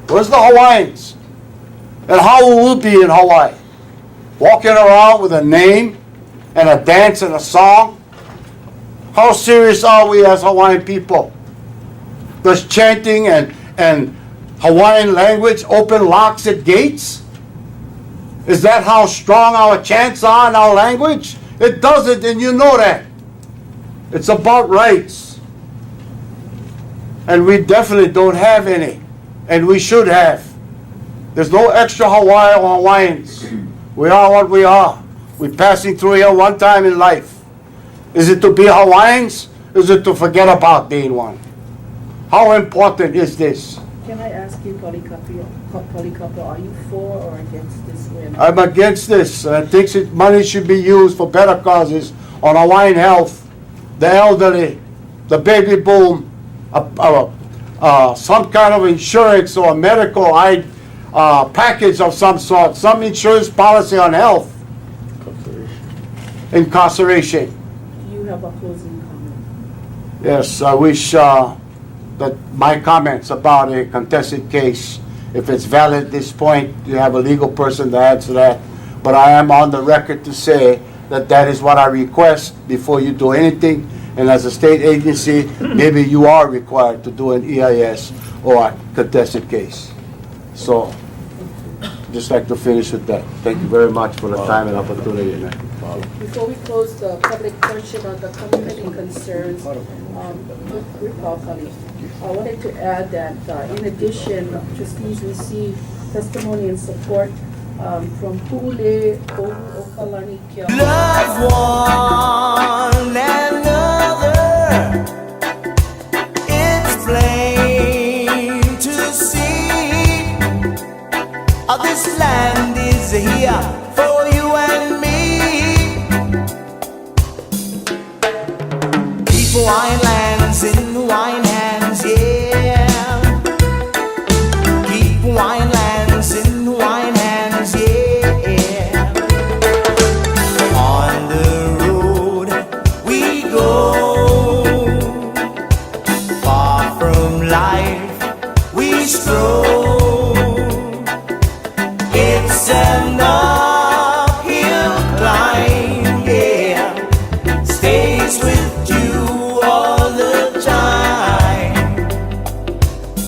Where's the Hawaiians? And how will we be in Hawaii? Walking around with a name and a dance and a song? How serious are we as Hawaiian people? Does chanting and Hawaiian language open locks at gates? Is that how strong our chants are in our language? It doesn't, and you know that. It's about rights. And we definitely don't have any. And we should have. There's no extra Hawaii or Hawaiians. We are what we are. We're passing through here one time in life. Is it to be Hawaiians? Is it to forget about being one? How important is this? Can I ask you, Polycarpo, are you for or against this win? I'm against this. I think money should be used for better causes on Hawaiian health, the elderly, the baby boom, some kind of insurance or a medical package of some sort, some insurance policy on health. Incarceration. Do you have a closing comment? Yes, I wish that my comments about a contested case, if it's valid at this point, you have a legal person to answer that. But I am on the record to say that that is what I request before you do anything. And as a state agency, maybe you are required to do an EIS or a contested case. So, just like to finish with that. Thank you very much for the time and opportunity. Before we close the public portion on the community concerns, I wanted to add that in addition, trustees received testimony and support from Pule Okalani Kia. Love one another. It's plain to see. This land is here for you and me. People, wine land.